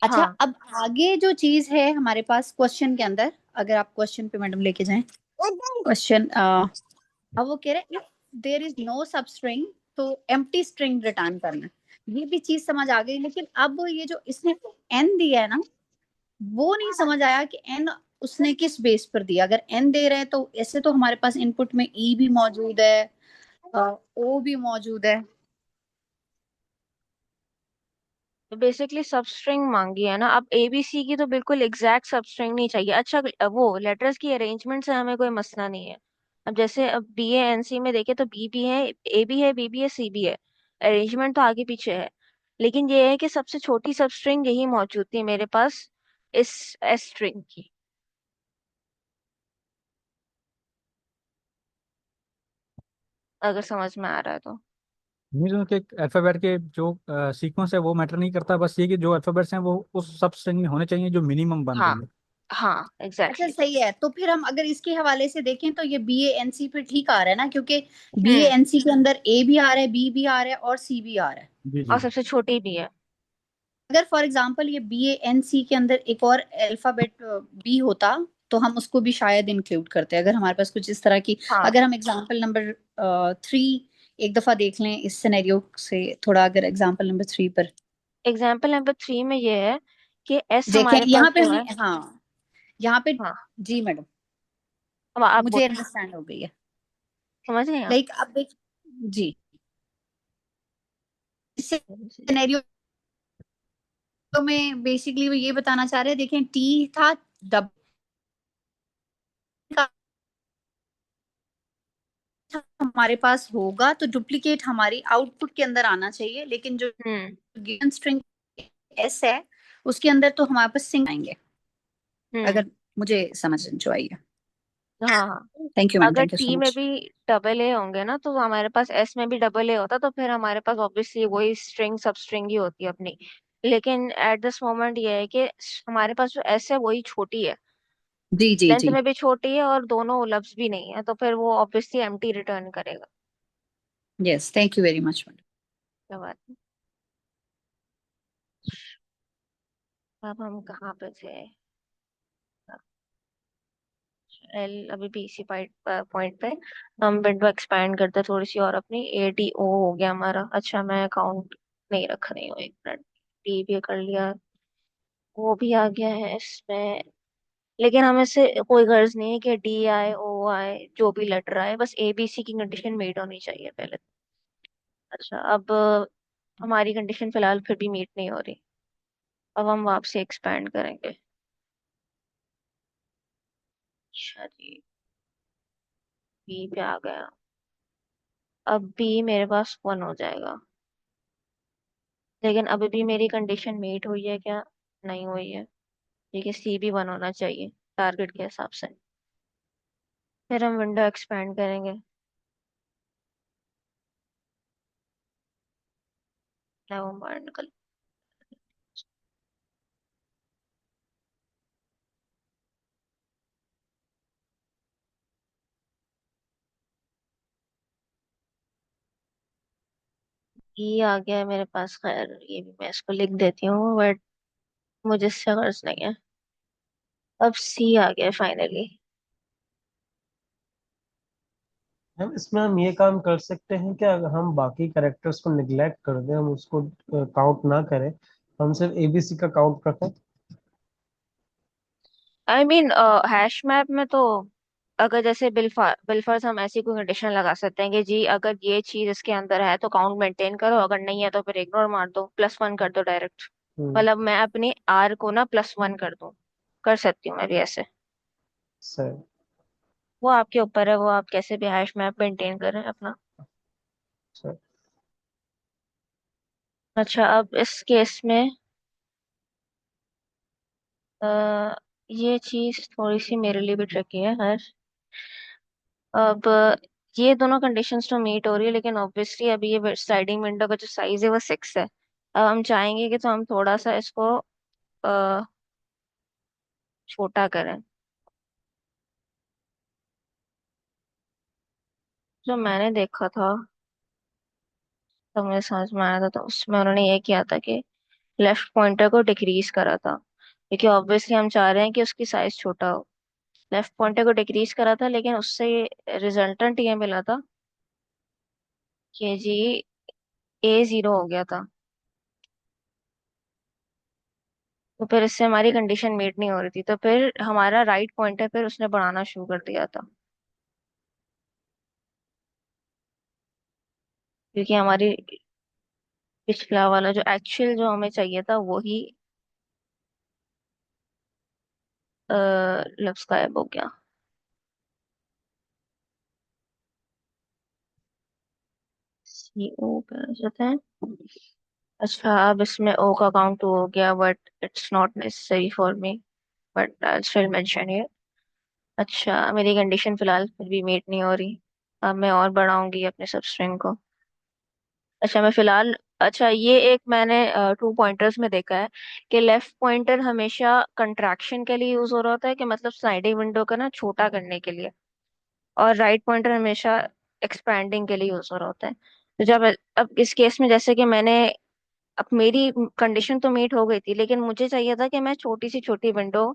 अच्छा, हाँ। अब आगे जो चीज है हमारे पास क्वेश्चन के अंदर, अगर आप क्वेश्चन पे मैडम लेके जाएं। क्वेश्चन, अब वो कह रहे if there is no substring, तो एम्प्टी स्ट्रिंग रिटर्न करना। ये भी चीज समझ आ गई, लेकिन अब ये जो इसने एन दिया है ना, वो नहीं समझ आया कि एन उसने किस बेस पर दिया। अगर एन दे रहे हैं तो ऐसे तो हमारे पास इनपुट में ई भी मौजूद है, ओ भी मौजूद है। तो बेसिकली सब स्ट्रिंग मांगी है ना, अब एबीसी की तो बिल्कुल एग्जैक्ट सब स्ट्रिंग नहीं चाहिए। अच्छा, वो लेटर्स की अरेंजमेंट से हमें कोई मसला नहीं है। अब जैसे अब बी ए एन सी में देखे तो बी भी है, ए भी है, बी भी है, सी भी है। अरेंजमेंट तो आगे पीछे है, लेकिन ये है कि सबसे छोटी सब स्ट्रिंग यही मौजूद थी मेरे पास इस एस स्ट्रिंग की। अगर समझ में आ रहा है तो। मीन्स उनके अल्फाबेट के जो सीक्वेंस है वो मैटर नहीं करता, बस ये कि जो अल्फाबेट्स हैं वो उस सब स्ट्रिंग में होने चाहिए जो मिनिमम बन हाँ रही है। हाँ अच्छा एग्जैक्टली। सही है, तो फिर हम अगर इसके हवाले से देखें तो ये बी ए एन सी फिर ठीक आ रहा है ना, क्योंकि बी ए हम्म। एन सी के अंदर ए भी आ रहा है, बी भी आ रहा है और सी भी आ रहा है। जी जी। और सबसे छोटी भी है। अगर फॉर एग्जांपल ये बी ए एन सी के अंदर एक और अल्फाबेट बी होता तो हम उसको भी शायद इंक्लूड करते, अगर हमारे पास कुछ इस तरह की। हाँ अगर हम एग्जांपल नंबर 3 एक दफा देख लें इस सिनेरियो से थोड़ा, अगर एग्जांपल नंबर 3 पर एग्जाम्पल नंबर 3 में ये है कि एस देखें, हमारे पास यहाँ पे जो हमें, है। हाँ यहाँ पे, हाँ जी मैडम, अब आप मुझे बोलो। अंडरस्टैंड हो गई है। समझ गए आप। लाइक अब देख, जी, इस सिनेरियो में बेसिकली वो ये बताना चाह रहे हैं, देखें टी था डब का हमारे पास होगा तो डुप्लीकेट हमारी आउटपुट के अंदर आना चाहिए, लेकिन जो हम्म गिवन स्ट्रिंग एस है उसके अंदर तो हमारे पास सिंग आएंगे, हम्म। अगर मुझे समझ जो आई है। हाँ हाँ। थैंक यू मैम, अगर थैंक यू सो टी में मच। भी डबल ए होंगे ना तो हमारे पास एस में भी डबल ए होता, तो फिर हमारे पास ऑब्वियसली वही स्ट्रिंग सब स्ट्रिंग ही होती है अपनी। लेकिन एट दिस मोमेंट ये है कि हमारे पास जो एस है वही छोटी है, जी जी लेंथ जी। में भी छोटी है और दोनों लफ्ज भी नहीं है, तो फिर वो ऑब्वियसली एम्प्टी रिटर्न करेगा। Yes, thank you very much madam. क्या बात है। अब हम कहाँ पे थे। एल अभी भी इसी पॉइंट पे। हम विंडो एक्सपैंड करते थोड़ी सी और अपनी ए डी ओ हो गया हमारा। अच्छा मैं अकाउंट नहीं रख रही हूँ, एक मिनट। डी भी कर लिया, वो भी आ गया है इसमें। लेकिन हमें से कोई गर्ज नहीं है कि डी आए ओ आए जो भी लेटर आए, बस ए बी सी की कंडीशन मीट होनी चाहिए पहले। अच्छा अब हमारी कंडीशन फिलहाल फिर भी मीट नहीं हो रही। अब हम वापसी एक्सपैंड करेंगे। अच्छा जी, बी पे आ गया। अब बी मेरे पास 1 हो जाएगा। लेकिन अभी भी मेरी कंडीशन मीट हुई है क्या, नहीं हुई है। ठीक है, सी भी 1 होना चाहिए टारगेट के हिसाब से। फिर हम विंडो एक्सपैंड करेंगे। नवंबर निकल। ये आ गया है मेरे पास। खैर ये भी मैं इसको लिख देती हूँ, बट मुझे इससे गर्ज नहीं है। अब सी आ गया फाइनली। हम इसमें हम ये काम कर सकते हैं कि अगर हम बाकी कैरेक्टर्स को निग्लेक्ट कर दें, हम उसको काउंट ना करें, हम सिर्फ एबीसी का काउंट रखें। आई मीन हैश मैप में तो अगर जैसे बिलफर्स हम ऐसी कोई कंडीशन लगा सकते हैं कि जी अगर ये चीज इसके अंदर है तो काउंट मेंटेन करो, अगर नहीं है तो फिर इग्नोर मार दो, +1 कर दो डायरेक्ट। हम्म। मतलब मैं अपनी आर को ना +1 कर दूं, कर सकती हूँ मैं भी ऐसे। सही। वो आपके ऊपर है, वो आप कैसे भी हैश मैप मेंटेन करें अपना। सही। अच्छा अब इस केस में आ, ये चीज थोड़ी सी मेरे लिए भी ट्रिकी है खैर। अब ये दोनों कंडीशंस तो मीट हो रही है, लेकिन ऑब्वियसली अभी ये स्लाइडिंग विंडो का जो साइज है वो 6 है। अब हम चाहेंगे कि तो हम थोड़ा सा इसको अ, छोटा करें। जो मैंने देखा था तो मुझे समझ में आया था, तो उसमें उन्होंने ये किया था कि लेफ्ट पॉइंटर को डिक्रीज करा था, क्योंकि ऑब्वियसली हम चाह रहे हैं कि उसकी साइज छोटा हो। लेफ्ट पॉइंटर को डिक्रीज करा था, लेकिन उससे रिजल्टेंट ये मिला था कि जी ए 0 हो गया था। तो फिर इससे हमारी कंडीशन मीट नहीं हो रही थी, तो फिर हमारा राइट पॉइंटर फिर उसने बढ़ाना शुरू कर दिया था, क्योंकि हमारी पिछला वाला जो एक्चुअल जो हमें चाहिए था वही लफ्ज गायब हो गया। सी ओ पे आ जाते हैं। अच्छा, अब इसमें ओ का काउंट 2 हो गया, but it's not necessary for me, but I still mention it. अच्छा, मेरी कंडीशन फिलहाल फिर भी मीट नहीं हो रही। अब मैं और बढ़ाऊंगी अपने सब स्ट्रिंग को। अच्छा, मैं फिलहाल, अच्छा ये एक मैंने 2 पॉइंटर्स में देखा है कि लेफ्ट पॉइंटर हमेशा कंट्रैक्शन के लिए यूज हो रहा होता है, कि मतलब स्लाइडिंग विंडो का ना छोटा करने के लिए, और राइट पॉइंटर हमेशा एक्सपैंडिंग के लिए यूज हो रहा होता है। तो जब, अब इस केस में जैसे कि मैंने, अब मेरी कंडीशन तो मीट हो गई थी, लेकिन मुझे चाहिए था कि मैं छोटी सी छोटी विंडो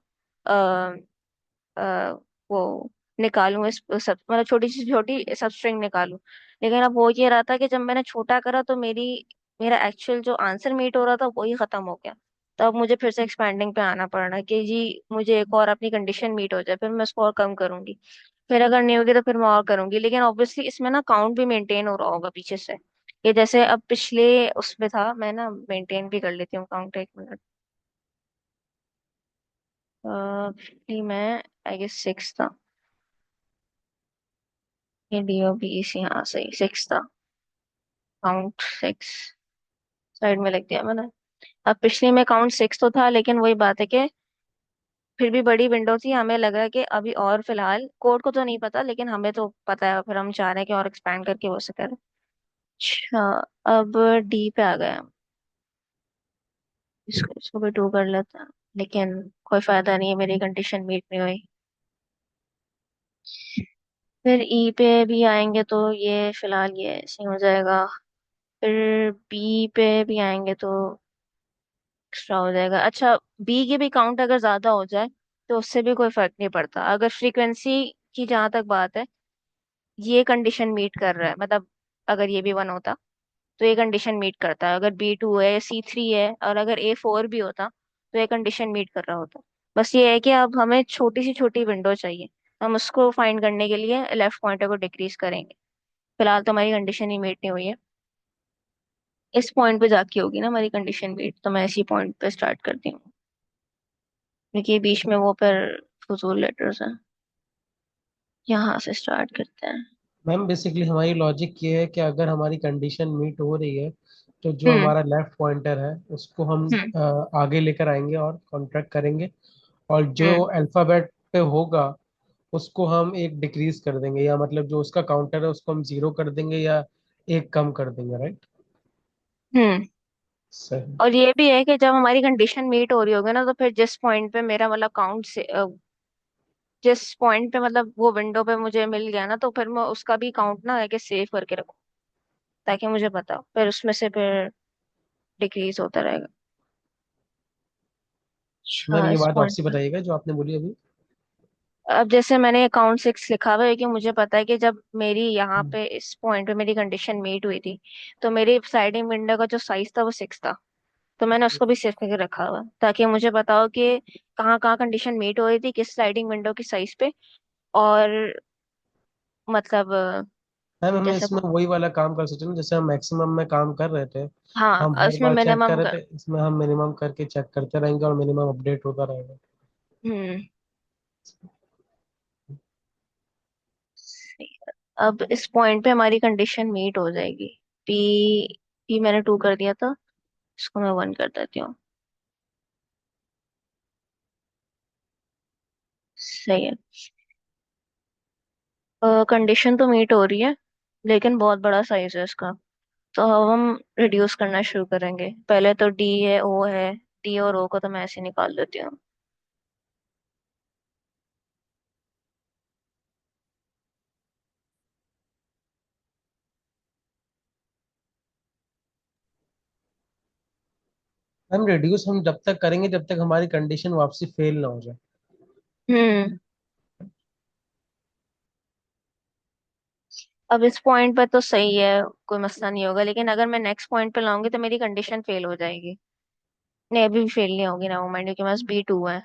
वो निकालूं, इस सब मतलब छोटी सी छोटी सब स्ट्रिंग निकालूं। लेकिन अब वो ये रहा था कि जब मैंने छोटा करा तो मेरा एक्चुअल जो आंसर मीट हो रहा था वही खत्म हो गया। तो अब मुझे फिर से एक्सपैंडिंग पे आना पड़ रहा है कि जी मुझे एक और अपनी कंडीशन मीट हो जाए, फिर मैं उसको और कम करूंगी। फिर अगर नहीं होगी तो फिर मैं और करूंगी, लेकिन ऑब्वियसली इसमें ना काउंट भी मेंटेन हो रहा होगा पीछे से। ये जैसे अब पिछले उसमें था, मैं ना मेंटेन भी कर लेती हूँ काउंट, 1 मिनट। पिछली मैं आई गेस 6 था। ये डी ओ बी सी, हाँ सही 6 था। काउंट 6 साइड में लिख दिया मैंने। अब पिछली में काउंट 6 तो था, लेकिन वही बात है कि फिर भी बड़ी विंडो थी, हमें लग रहा है कि अभी और फिलहाल कोड को तो नहीं पता, लेकिन हमें तो पता है, फिर हम चाह रहे हैं कि और एक्सपैंड करके वो से करें। अच्छा, अब डी पे आ गए हम। इसको इसको भी 2 कर लेते हैं, लेकिन कोई फायदा नहीं है, मेरी कंडीशन मीट नहीं हुई। फिर ई पे भी आएंगे तो ये फिलहाल ये ऐसे ही हो जाएगा। फिर बी पे भी आएंगे तो एक्स्ट्रा हो जाएगा। अच्छा, बी की भी काउंट अगर ज्यादा हो जाए तो उससे भी कोई फर्क नहीं पड़ता, अगर फ्रीक्वेंसी की जहां तक बात है, ये कंडीशन मीट कर रहा है, मतलब अगर ये भी 1 होता तो ये कंडीशन मीट करता है, अगर B2 है, C3 है, और अगर A4 भी होता तो ये कंडीशन मीट कर रहा होता। बस ये है कि अब हमें छोटी सी छोटी विंडो चाहिए, हम उसको फाइंड करने के लिए लेफ्ट पॉइंटर को डिक्रीज करेंगे। फिलहाल तो हमारी कंडीशन ही मीट नहीं हुई है, इस पॉइंट पे जाके होगी ना हमारी कंडीशन मीट, तो मैं इसी पॉइंट पे स्टार्ट करती हूँ, क्योंकि बीच में वो फिर फजूल लेटर्स हैं। यहाँ से स्टार्ट करते हैं। मैम बेसिकली हमारी लॉजिक ये है कि अगर हमारी कंडीशन मीट हो रही है तो जो हम्म। हमारा लेफ्ट पॉइंटर है उसको हम हम्म। आगे लेकर आएंगे और कॉन्ट्रैक्ट करेंगे, और जो हम्म। अल्फाबेट पे होगा उसको हम एक डिक्रीज कर देंगे, या मतलब जो उसका काउंटर है उसको हम 0 कर देंगे या एक कम कर देंगे, राइट? हम्म। सही। और ये भी है कि जब हमारी कंडीशन मीट हो रही होगी ना, तो फिर जिस पॉइंट पे मेरा मतलब काउंट से जिस पॉइंट पे मतलब वो विंडो पे मुझे मिल गया ना, तो फिर मैं उसका भी काउंट ना है कि सेव करके रखूं, ताकि मुझे पता हो फिर उसमें से फिर डिक्रीज होता रहेगा। मैम अच्छा, ये इस बात पॉइंट आपसे पे बताइएगा जो आपने बोली अभी। अब जैसे मैंने अकाउंट 6 लिखा हुआ है, कि मुझे पता है कि जब मेरी यहाँ हम्म। पे इस पॉइंट पे मेरी कंडीशन मीट हुई थी, तो मेरी स्लाइडिंग विंडो का जो साइज था वो 6 था। तो मैंने उसको भी सेव करके रखा हुआ है, ताकि मुझे पता हो कि कहाँ कहाँ कंडीशन मीट हो रही थी, किस स्लाइडिंग विंडो की साइज पे। और मतलब मैम हम जैसे इसमें वही वाला काम कर सकते हैं ना, जैसे हम मैक्सिमम में काम कर रहे थे, हाँ, हम हर उसमें बार चेक कर मिनिमम रहे कर। थे, इसमें हम मिनिमम करके चेक करते रहेंगे और मिनिमम अपडेट होता रहेगा। हम्म। सही है। अब इस पॉइंट पे हमारी कंडीशन मीट हो जाएगी। पी पी मैंने 2 कर दिया था, इसको मैं 1 कर देती हूँ। सही है। कंडीशन तो मीट हो रही है, लेकिन बहुत बड़ा साइज है इसका। तो अब हम रिड्यूस करना शुरू करेंगे। पहले तो डी है, ओ है, डी और ओ को तो मैं ऐसे निकाल देती हूँ। मैम रिड्यूस हम जब तक करेंगे जब तक हमारी कंडीशन वापसी फेल ना हो जाए। हम्म। अब इस पॉइंट पे तो सही है, कोई मसला नहीं होगा, लेकिन अगर मैं नेक्स्ट पॉइंट पे लाऊंगी तो मेरी कंडीशन फेल हो जाएगी। नहीं, अभी भी फेल नहीं होगी ना वो माइंड, क्योंकि मेरे पास B2 है।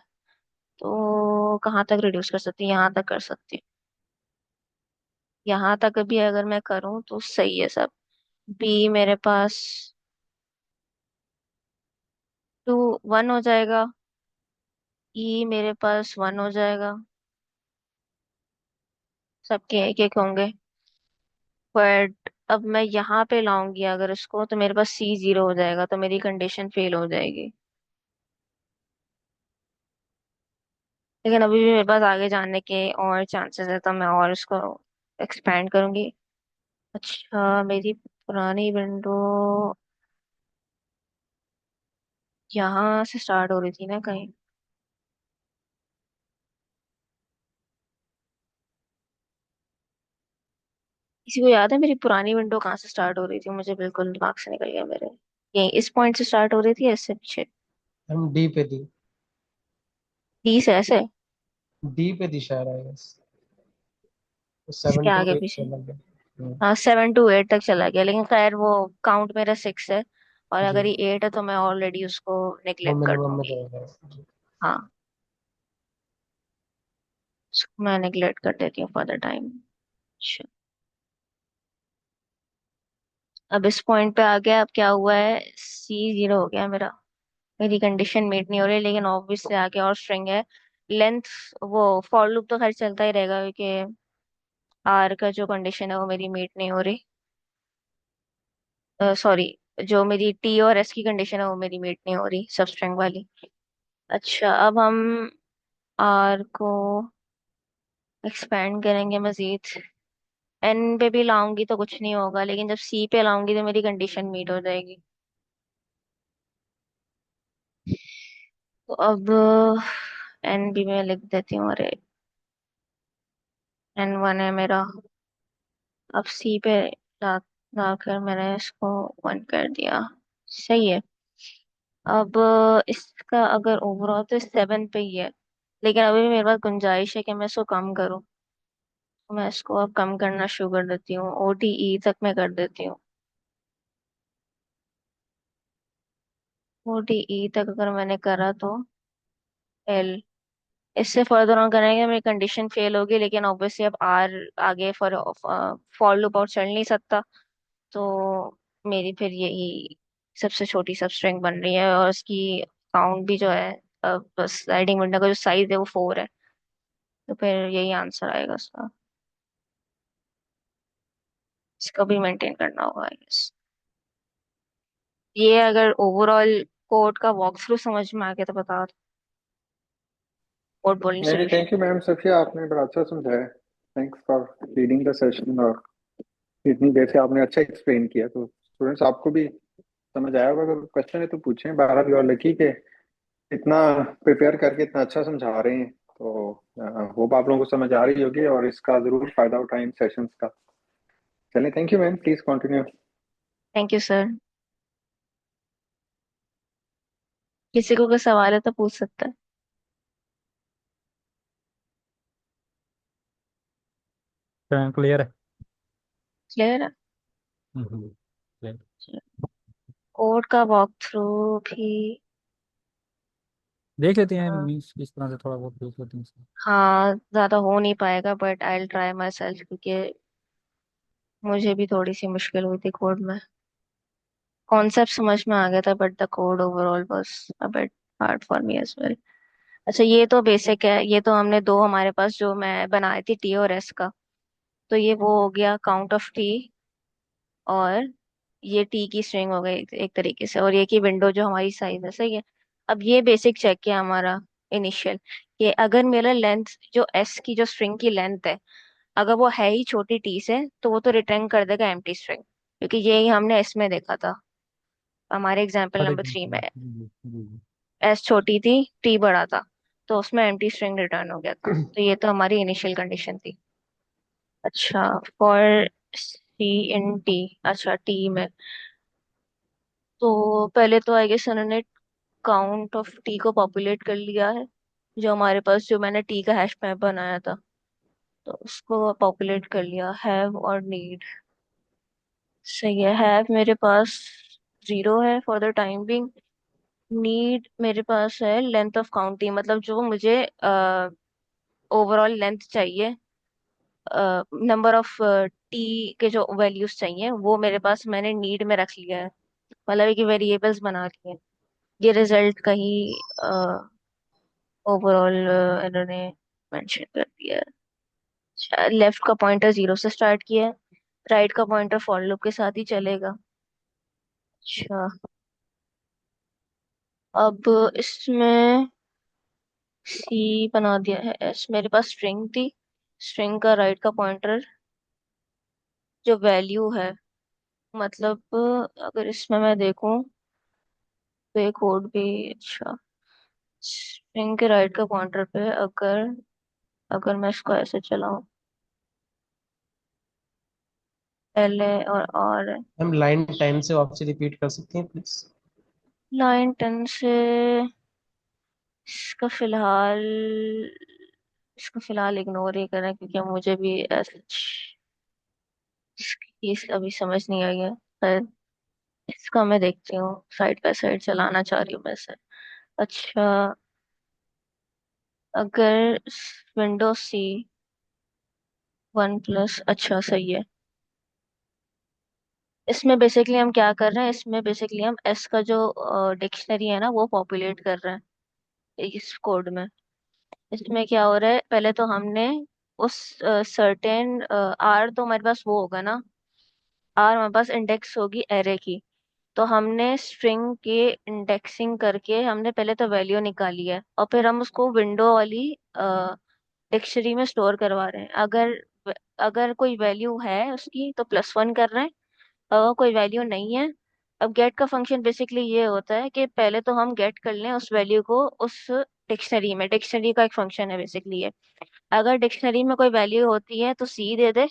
तो कहाँ तक रिड्यूस कर सकती हूँ, यहाँ तक कर सकती हूँ। यहाँ तक भी अगर मैं करूँ तो सही है सब। बी मेरे पास 1 हो जाएगा। ई मेरे पास 1 हो जाएगा। सबके एक एक होंगे, बट अब मैं यहाँ पे लाऊंगी अगर इसको, तो मेरे पास C0 हो जाएगा, तो मेरी कंडीशन फेल हो जाएगी। लेकिन अभी भी मेरे पास आगे जाने के और चांसेस है, तो मैं और इसको एक्सपैंड करूंगी। अच्छा, मेरी पुरानी विंडो यहाँ से स्टार्ट हो रही थी ना कहीं। किसी को याद है मेरी पुरानी विंडो कहाँ से स्टार्ट हो रही थी? मुझे बिल्कुल दिमाग से निकल गया मेरे। यही इस पॉइंट से स्टार्ट हो रही थी, इससे पीछे। हम डी पे थी। 30 ऐसे। डी पे थी शायद, आई गेस। इसके 7 to आगे 8 पीछे। चला गया। हाँ, 7 to 8 तक चला गया, लेकिन खैर वो काउंट मेरा 6 है। और जी, अगर ये 8 है तो मैं ऑलरेडी उसको वो नेग्लेक्ट कर मिनिमम में दूंगी। रहेगा। जी। हाँ, उसको मैं नेग्लेक्ट कर देती हूँ फॉर द टाइम। अच्छा, अब इस पॉइंट पे आ गया। अब क्या हुआ है, C0 हो गया मेरा। मेरी कंडीशन मीट नहीं हो रही, लेकिन ऑब्वियसली आगे और स्ट्रिंग है। लेंथ, वो फॉर लूप तो खैर चलता ही रहेगा, क्योंकि आर का जो कंडीशन है वो मेरी मीट नहीं हो रही। सॉरी, जो मेरी टी और एस की कंडीशन है वो मेरी मीट नहीं हो रही, सब स्ट्रिंग वाली। अच्छा, अब हम आर को एक्सपेंड करेंगे मजीद। एन पे भी लाऊंगी तो कुछ नहीं होगा, लेकिन जब सी पे लाऊंगी तो मेरी कंडीशन मीट हो जाएगी। तो अब एन भी मैं लिख देती हूँ। अरे, N1 है मेरा। अब सी पे ला लाकर मैंने इसको 1 कर दिया। सही है। अब इसका अगर ओवरऑल तो 7 पे ही है, लेकिन अभी भी मेरे पास गुंजाइश है कि मैं इसको कम करूँ। तो मैं इसको अब कम करना शुरू कर देती हूँ, ODE तक मैं कर देती हूँ। ODE तक अगर मैंने करा तो L, इससे फर्दर ऑन करेंगे मेरी कंडीशन फेल होगी, लेकिन ऑब्वियसली अब आर आगे फॉर लूप और चल नहीं सकता। तो मेरी फिर यही सबसे छोटी सब स्ट्रिंग बन रही है, और उसकी काउंट भी जो है, बस स्लाइडिंग विंडो का जो साइज है वो 4 है। तो फिर यही आंसर आएगा उसका। इसको भी मेंटेन करना होगा आई गेस। ये अगर ओवरऑल कोड का वॉक थ्रू समझ में आ गया तो बता दो, कोड बोलनी नहीं नहीं, solution. Thank you ma'am Safia, आपने बड़ा अच्छा समझाया। Thanks for leading the session, और इतनी देर से आपने अच्छा एक्सप्लेन किया। तो स्टूडेंट्स, आपको भी समझ आया होगा। अगर क्वेश्चन है तो पूछें। 12 भी और लकी के इतना प्रिपेयर करके इतना अच्छा समझा रहे हैं, तो होप आप लोगों को समझ आ रही होगी और इसका जरूर फायदा उठाएं सेशंस का। चलें, thank you ma'am, please continue. Thank you sir. किसी को कोई सवाल है तो पूछ सकता है। क्लियर है। क्लियर है। clear। कोड का वॉक थ्रू भी। देख लेते हैं, हाँ, मीन्स किस तरह से थोड़ा बहुत देख लेते हैं इसको। हाँ, ज्यादा हो नहीं पाएगा, but I will try my self, क्योंकि मुझे भी थोड़ी सी मुश्किल हुई थी कोड में। कॉन्सेप्ट समझ में आ गया था, but the code overall was a bit hard for me as well. अच्छा, ये तो बेसिक है। ये तो हमने दो, हमारे पास जो मैं बनाई थी टी और एस का, तो ये वो हो गया काउंट ऑफ टी। और ये टी की स्ट्रिंग हो गई एक तरीके से, और ये की विंडो जो हमारी साइज है। सही है। अब ये बेसिक चेक किया हमारा इनिशियल, कि अगर मेरा लेंथ, जो एस की जो स्ट्रिंग की लेंथ है, अगर वो है ही छोटी टी से, तो वो तो रिटर्न कर देगा एम्प्टी स्ट्रिंग, क्योंकि यही हमने इसमें देखा था, हमारे एग्जाम्पल अरे नंबर जी 3 में। जी जी जी जी। एस छोटी थी, टी बड़ा था, तो उसमें एम्प्टी स्ट्रिंग रिटर्न हो गया था। तो ये तो हमारी इनिशियल कंडीशन थी। अच्छा, फॉर सी इन टी। अच्छा, टी में तो पहले तो आई गेस उन्होंने काउंट ऑफ टी को पॉपुलेट कर लिया है, जो हमारे पास, जो मैंने टी का हैश मैप बनाया था, तो उसको पॉपुलेट कर लिया। हैव और नीड। सही है। हैव मेरे पास 0 है for the time being. Need मेरे पास है लेंथ ऑफ काउंटिंग, मतलब जो मुझे ओवरऑल लेंथ चाहिए, नंबर ऑफ टी के जो वैल्यूज चाहिए, वो मेरे पास मैंने नीड में रख लिया है। मतलब कि वेरिएबल्स बना लिए हैं। ये रिजल्ट का ही ओवरऑल इन्होंने मेंशन कर दिया है। लेफ्ट का पॉइंटर 0 से स्टार्ट किया है, राइट का पॉइंटर फॉर लूप के साथ ही चलेगा। अच्छा, अब इसमें सी बना दिया है एस। मेरे पास स्ट्रिंग थी, स्ट्रिंग का राइट का पॉइंटर जो वैल्यू है, मतलब अगर इसमें मैं देखूं तो ये कोड भी, अच्छा, स्ट्रिंग के राइट का पॉइंटर पे अगर अगर मैं इसको ऐसे चलाऊं, एल है और है। हम लाइन 10 से वापस रिपीट कर सकते हैं प्लीज? लाइन 10 से इसका फिलहाल इसको फिलहाल इग्नोर ही करें, क्योंकि मुझे भी ऐसे इसकी चीज अभी समझ नहीं आई है। पर इसका मैं देखती हूँ, साइड बाय साइड चलाना चाह रही हूँ मैं इसे। अच्छा, अगर विंडो सी 1+, अच्छा सही है। इसमें बेसिकली हम क्या कर रहे हैं, इसमें बेसिकली हम एस का जो डिक्शनरी है ना वो पॉपुलेट कर रहे हैं इस कोड में। इसमें क्या हो रहा है, पहले तो हमने उस सर्टेन आर, तो हमारे पास वो होगा ना, आर हमारे पास इंडेक्स होगी एरे की। तो हमने स्ट्रिंग के इंडेक्सिंग करके हमने पहले तो वैल्यू निकाली है, और फिर हम उसको विंडो वाली डिक्शनरी में स्टोर करवा रहे हैं। अगर कोई वैल्यू है उसकी तो +1 कर रहे हैं, अगर कोई वैल्यू नहीं है। अब गेट का फंक्शन बेसिकली ये होता है कि पहले तो हम गेट कर लें उस वैल्यू को उस डिक्शनरी में। डिक्शनरी का एक फंक्शन है बेसिकली ये। अगर डिक्शनरी में कोई वैल्यू होती है तो सी दे दे,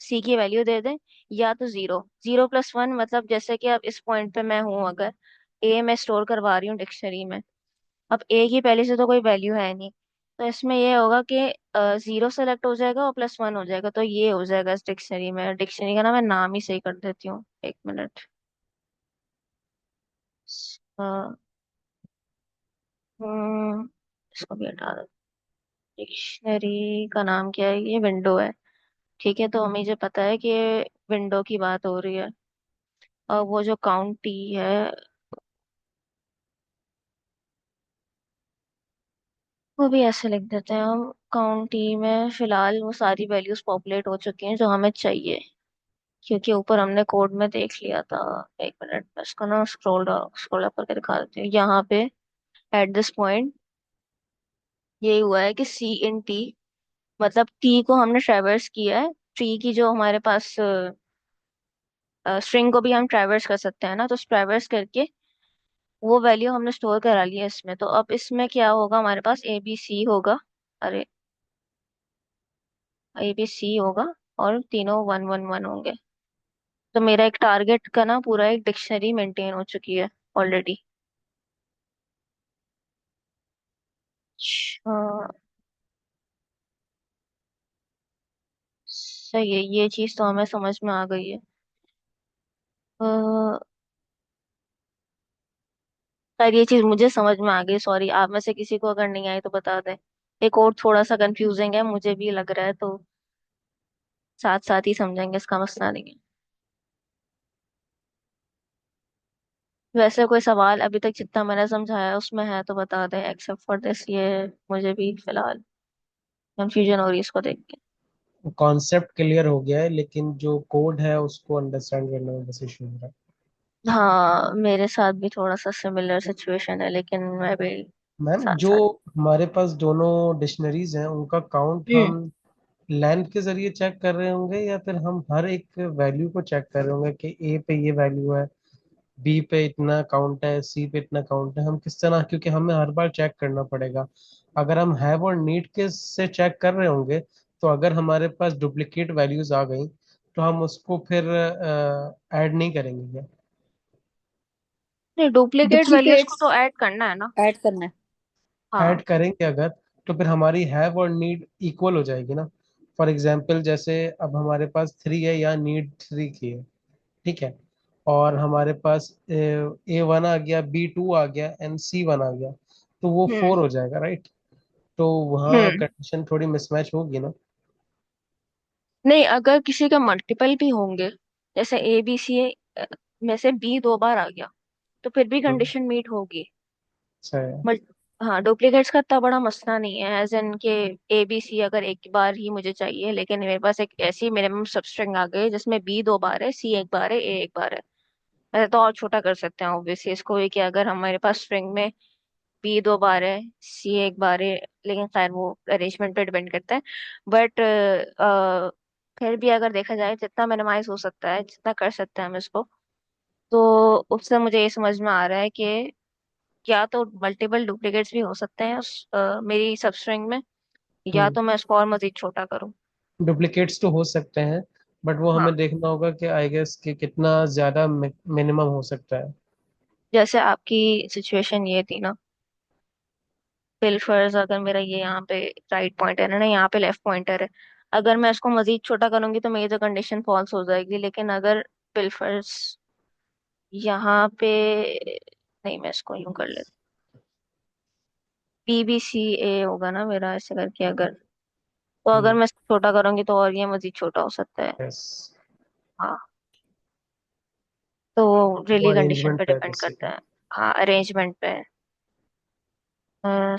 सी की वैल्यू दे दे, या तो 0। 0+1 मतलब जैसे कि अब इस पॉइंट पे मैं हूँ, अगर ए मैं स्टोर करवा रही हूँ डिक्शनरी में, अब ए की पहले से तो कोई वैल्यू है नहीं, तो इसमें ये होगा कि 0 सेलेक्ट हो जाएगा और +1 हो जाएगा, तो ये हो जाएगा इस डिक्शनरी में। डिक्शनरी का ना मैं नाम ही सही कर देती हूँ, एक मिनट। अ, हम्म, इसको भी हटा दो। डिक्शनरी का नाम क्या है, ये विंडो है। ठीक है, तो हमें मुझे पता है कि ये विंडो की बात हो रही है। और वो जो काउंट टी है, वो भी ऐसे लिख देते हैं हम। काउंट टी में फिलहाल वो सारी वैल्यूज पॉपुलेट हो चुकी हैं जो हमें चाहिए, क्योंकि ऊपर हमने कोड में देख लिया था। एक मिनट, मैं इसको ना स्क्रॉल अप करके दिखा देती हूँ यहाँ पे। एट दिस पॉइंट ये हुआ है कि सी इन टी, मतलब टी को हमने ट्रैवर्स किया है। ट्री की जो हमारे पास स्ट्रिंग को भी हम ट्रैवर्स कर सकते हैं ना, तो ट्रैवर्स करके वो वैल्यू हमने स्टोर करा लिया इसमें। तो अब इसमें क्या होगा, हमारे पास ए बी सी होगा। अरे, ए बी सी होगा और तीनों 1 1 1 होंगे। तो मेरा एक टारगेट का ना पूरा एक डिक्शनरी मेंटेन हो चुकी है ऑलरेडी। अच्छा, सही है, ये चीज तो हमें समझ में आ गई है। अ, खैर ये चीज मुझे समझ में आ गई, सॉरी आप में से किसी को अगर नहीं आई तो बता दें। एक और थोड़ा सा कंफ्यूजिंग है, मुझे भी लग रहा है, तो साथ साथ ही समझेंगे, इसका मसला नहीं है। वैसे कोई सवाल अभी तक जितना मैंने समझाया उसमें है तो बता दें, एक्सेप्ट फॉर दिस, ये मुझे भी फिलहाल कंफ्यूजन हो रही है इसको देख के। कॉन्सेप्ट क्लियर हो गया है, लेकिन जो कोड है उसको अंडरस्टैंड करने में बस इशू हो रहा है। हाँ, मेरे साथ भी थोड़ा सा सिमिलर सिचुएशन है, लेकिन मैं भी मैम, साथ जो साथ। हमारे पास दोनों डिक्शनरीज हैं उनका काउंट हम्म। हम लेंथ के जरिए चेक कर रहे होंगे, या फिर हम हर एक वैल्यू को चेक कर रहे होंगे कि ए पे ये वैल्यू है, बी पे इतना काउंट है, सी पे इतना काउंट है? हम किस तरह, क्योंकि हमें हर बार चेक करना पड़ेगा। अगर हम हैव और नीड के से चेक कर रहे होंगे, तो अगर हमारे पास डुप्लीकेट वैल्यूज आ गई तो हम उसको फिर ऐड नहीं करेंगे क्या? नहीं, डुप्लीकेट वैल्यूज को डुप्लीकेट्स तो ऐड करना है ना। ऐड करना है। हाँ। ऐड करेंगे अगर, तो फिर हमारी हैव और नीड इक्वल हो जाएगी ना। फॉर एग्जाम्पल, जैसे अब हमारे पास 3 है या नीड 3 की है, ठीक है, और हमारे पास A1 आ गया, B2 आ गया एंड C1 आ गया, तो वो हम्म। 4 हो जाएगा, राइट? तो वहाँ हम्म। कंडीशन थोड़ी मिसमैच होगी ना। नहीं, अगर किसी का मल्टीपल भी होंगे, जैसे ए बी सी में से बी 2 बार आ गया, तो फिर भी हम्म, कंडीशन मीट होगी। अच्छा है। हाँ, डुप्लीकेट्स का इतना बड़ा मसला नहीं है, एज इन के ए बी सी अगर एक बार ही मुझे चाहिए, लेकिन मेरे पास एक ऐसी मिनिमम सबस्ट्रिंग आ गई जिसमें बी 2 बार है, सी 1 बार है, ए 1 बार है। वैसे तो और छोटा कर सकते हैं ऑब्वियसली इसको भी, कि अगर हमारे पास स्ट्रिंग में बी 2 बार है, सी 1 बार है, लेकिन खैर वो अरेंजमेंट पे डिपेंड करता है। बट फिर भी अगर देखा जाए जितना मिनिमाइज हो सकता है, जितना कर सकते हैं हम इसको, तो उससे मुझे ये समझ में आ रहा है कि या तो मल्टीपल डुप्लीकेट्स भी हो सकते हैं मेरी सबस्ट्रिंग में, या हम्म। तो मैं इसको और मजीद छोटा करूँ। डुप्लीकेट्स तो हो सकते हैं, बट वो हाँ, हमें देखना होगा कि आई गेस कि कितना ज्यादा मिनिमम हो सकता है। जैसे आपकी सिचुएशन ये थी ना, बिलफर्ज अगर मेरा ये यहाँ पे राइट पॉइंटर है ना, यहाँ पे लेफ्ट पॉइंटर है, अगर मैं इसको मजीद छोटा करूंगी तो मेरी तो कंडीशन फॉल्स हो जाएगी। लेकिन अगर बिलफर्ज यहाँ पे, नहीं मैं इसको यूं कर लेती, पी बी सी ए होगा ना मेरा, ऐसे करके अगर, तो अगर हम्म। मैं इसको छोटा करूंगी तो और ये मजीद छोटा हो सकता है। यस। हाँ, तो वो रियली कंडीशन अरेंजमेंट पे पे है डिपेंड करता बेसिकली। है। हाँ, अरेंजमेंट पे है।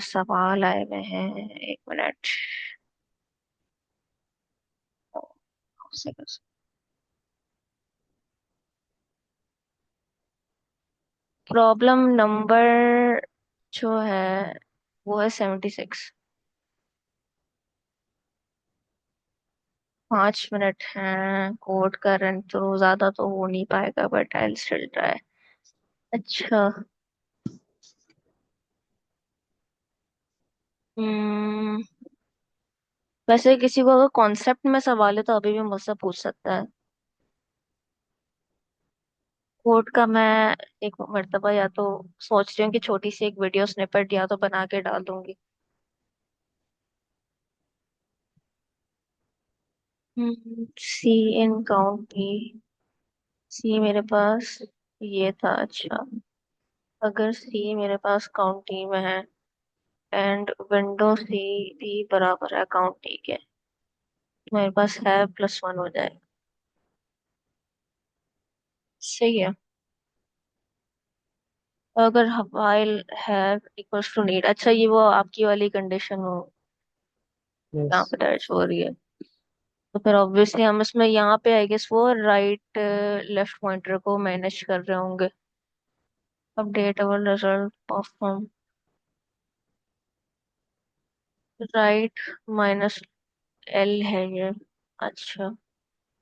सवाल आए हुए हैं, 1 मिनट। प्रॉब्लम नंबर जो है वो है 76। 5 मिनट हैं, कोड का रन तो ज्यादा तो हो नहीं पाएगा, बट आई स्टिल ट्राई। अच्छा। हम्म वैसे किसी को अगर कॉन्सेप्ट में सवाल है तो अभी भी मुझसे पूछ सकता है। कोड का मैं एक मर्तबा या तो सोच रही हूँ कि छोटी सी एक वीडियो स्निपेट या तो बना के डाल दूंगी। सी इन काउंटी, सी मेरे पास ये था। अच्छा, अगर सी मेरे पास काउंटी में है एंड विंडो सी भी बराबर है काउंटी के, तो मेरे पास है +1 हो जाएगा। सही है। अगर while have equals to need, अच्छा ये वो आपकी वाली कंडीशन हो यस। यहाँ पे दर्ज हो रही है, तो फिर ऑब्वियसली हम इसमें यहाँ पे आई गेस वो राइट लेफ्ट पॉइंटर को मैनेज कर रहे होंगे। अपडेट अवर रिजल्ट परफॉर्म राइट -L है ये। अच्छा,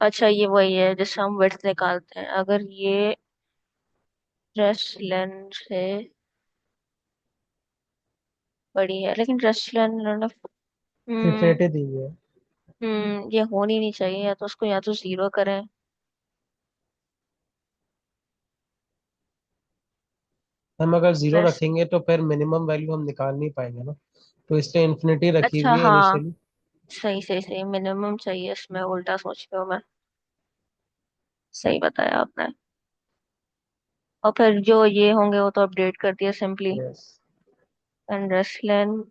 अच्छा ये वही है जिससे हम विड्थ निकालते हैं। अगर ये रेस्ट लेन से बड़ी है, लेकिन रेस्ट लेन, हम्म इन्फिनिटी दी है। ये होनी नहीं चाहिए, या तो उसको या तो 0 करें। हम अगर जीरो रेस्ट, रखेंगे तो फिर मिनिमम वैल्यू हम निकाल नहीं पाएंगे ना, तो इसलिए इन्फिनिटी रखी अच्छा हुई है हाँ, इनिशियली। सही सही सही, मिनिमम चाहिए इसमें, उल्टा सोच रही हूँ मैं। सही बताया आपने। और फिर जो ये होंगे वो तो अपडेट कर दिया सिंपली। यस। एंड रेस्ट लेन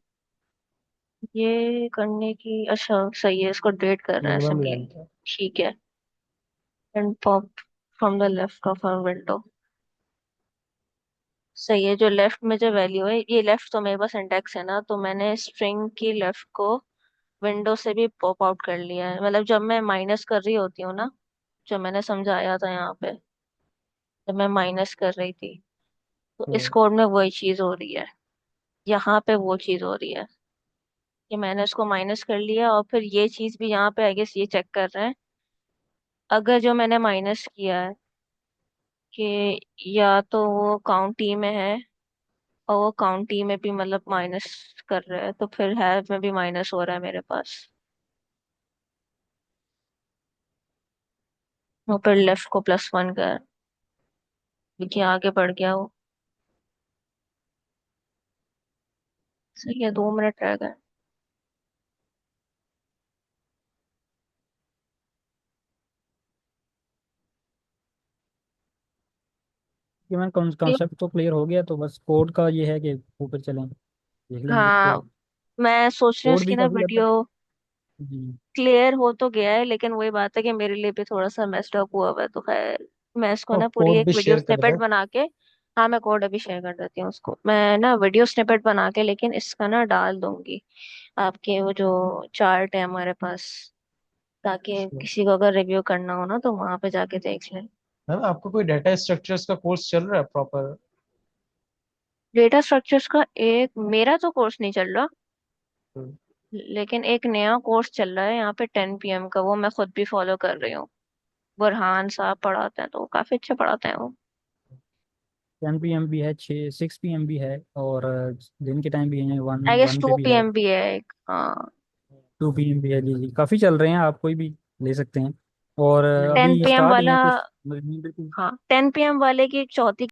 ये करने की, अच्छा सही है, इसको अपडेट कर रहे हैं मिनिमम सिंपली। लेंथ है। ठीक है। And pop from the left of our window. सही है, जो लेफ्ट में जो वैल्यू है, ये लेफ्ट तो मेरे पास इंडेक्स है ना, तो मैंने स्ट्रिंग की लेफ्ट को विंडो से भी पॉप आउट कर लिया है। मतलब जब मैं माइनस कर रही होती हूँ ना, जो मैंने समझाया था यहाँ पे, जब मैं माइनस कर रही थी, तो इस हम्म। कोड में वही चीज हो रही है, यहाँ पे वो चीज हो रही है कि मैंने इसको माइनस कर लिया, और फिर ये चीज भी यहाँ पे आई गेस ये चेक कर रहे हैं, अगर जो मैंने माइनस किया है कि या तो वो काउंटी में है, और वो काउंटी में भी मतलब माइनस कर रहे हैं, तो फिर हैव में भी माइनस हो रहा है मेरे पास, वो फिर लेफ्ट को +1 कर, क्योंकि आगे बढ़ गया वो। सही है, 2 मिनट रह गए। कि मैं कॉन्सेप्ट तो क्लियर हो गया, तो बस कोड का ये है कि ऊपर चलें देख लेंगे हाँ, कोड। मैं सोच रही हूँ कोड इसकी भी ना काफी हद तक। वीडियो जी। क्लियर हो तो गया है, लेकिन वही बात है कि मेरे लिए भी थोड़ा सा मेस्ड अप हुआ हुआ है, तो खैर मैं इसको और ना पूरी कोड एक भी वीडियो शेयर कर स्निपेट दें। बना के हाँ, मैं कोड अभी शेयर कर देती हूँ उसको, मैं ना वीडियो स्निपेट बना के लेकिन इसका ना डाल दूंगी आपके वो जो चार्ट है हमारे पास, ताकि किसी को अगर रिव्यू करना हो ना तो वहां पे जाके देख लें। मैम आपको कोई डाटा स्ट्रक्चर्स का कोर्स चल रहा है प्रॉपर? डेटा स्ट्रक्चर्स का एक मेरा तो कोर्स नहीं चल रहा, लेकिन एक नया कोर्स चल रहा है यहाँ पे 10 PM का, वो मैं खुद भी फॉलो कर रही हूँ। बुरहान साहब पढ़ाते हैं तो वो काफी अच्छा पढ़ाते हैं वो। 10 PM भी है, 6 PM भी है, और दिन के टाइम भी है, वन आई गेस वन पे टू भी पी है, एम भी है एक, हाँ। 2 PM भी है। जी जी, काफ़ी चल रहे हैं, आप कोई भी ले सकते हैं। और टेन अभी पी एम स्टार्ट ही वाला, हैं कुछ, बिल्कुल। हाँ 10 PM वाले की एक चौथी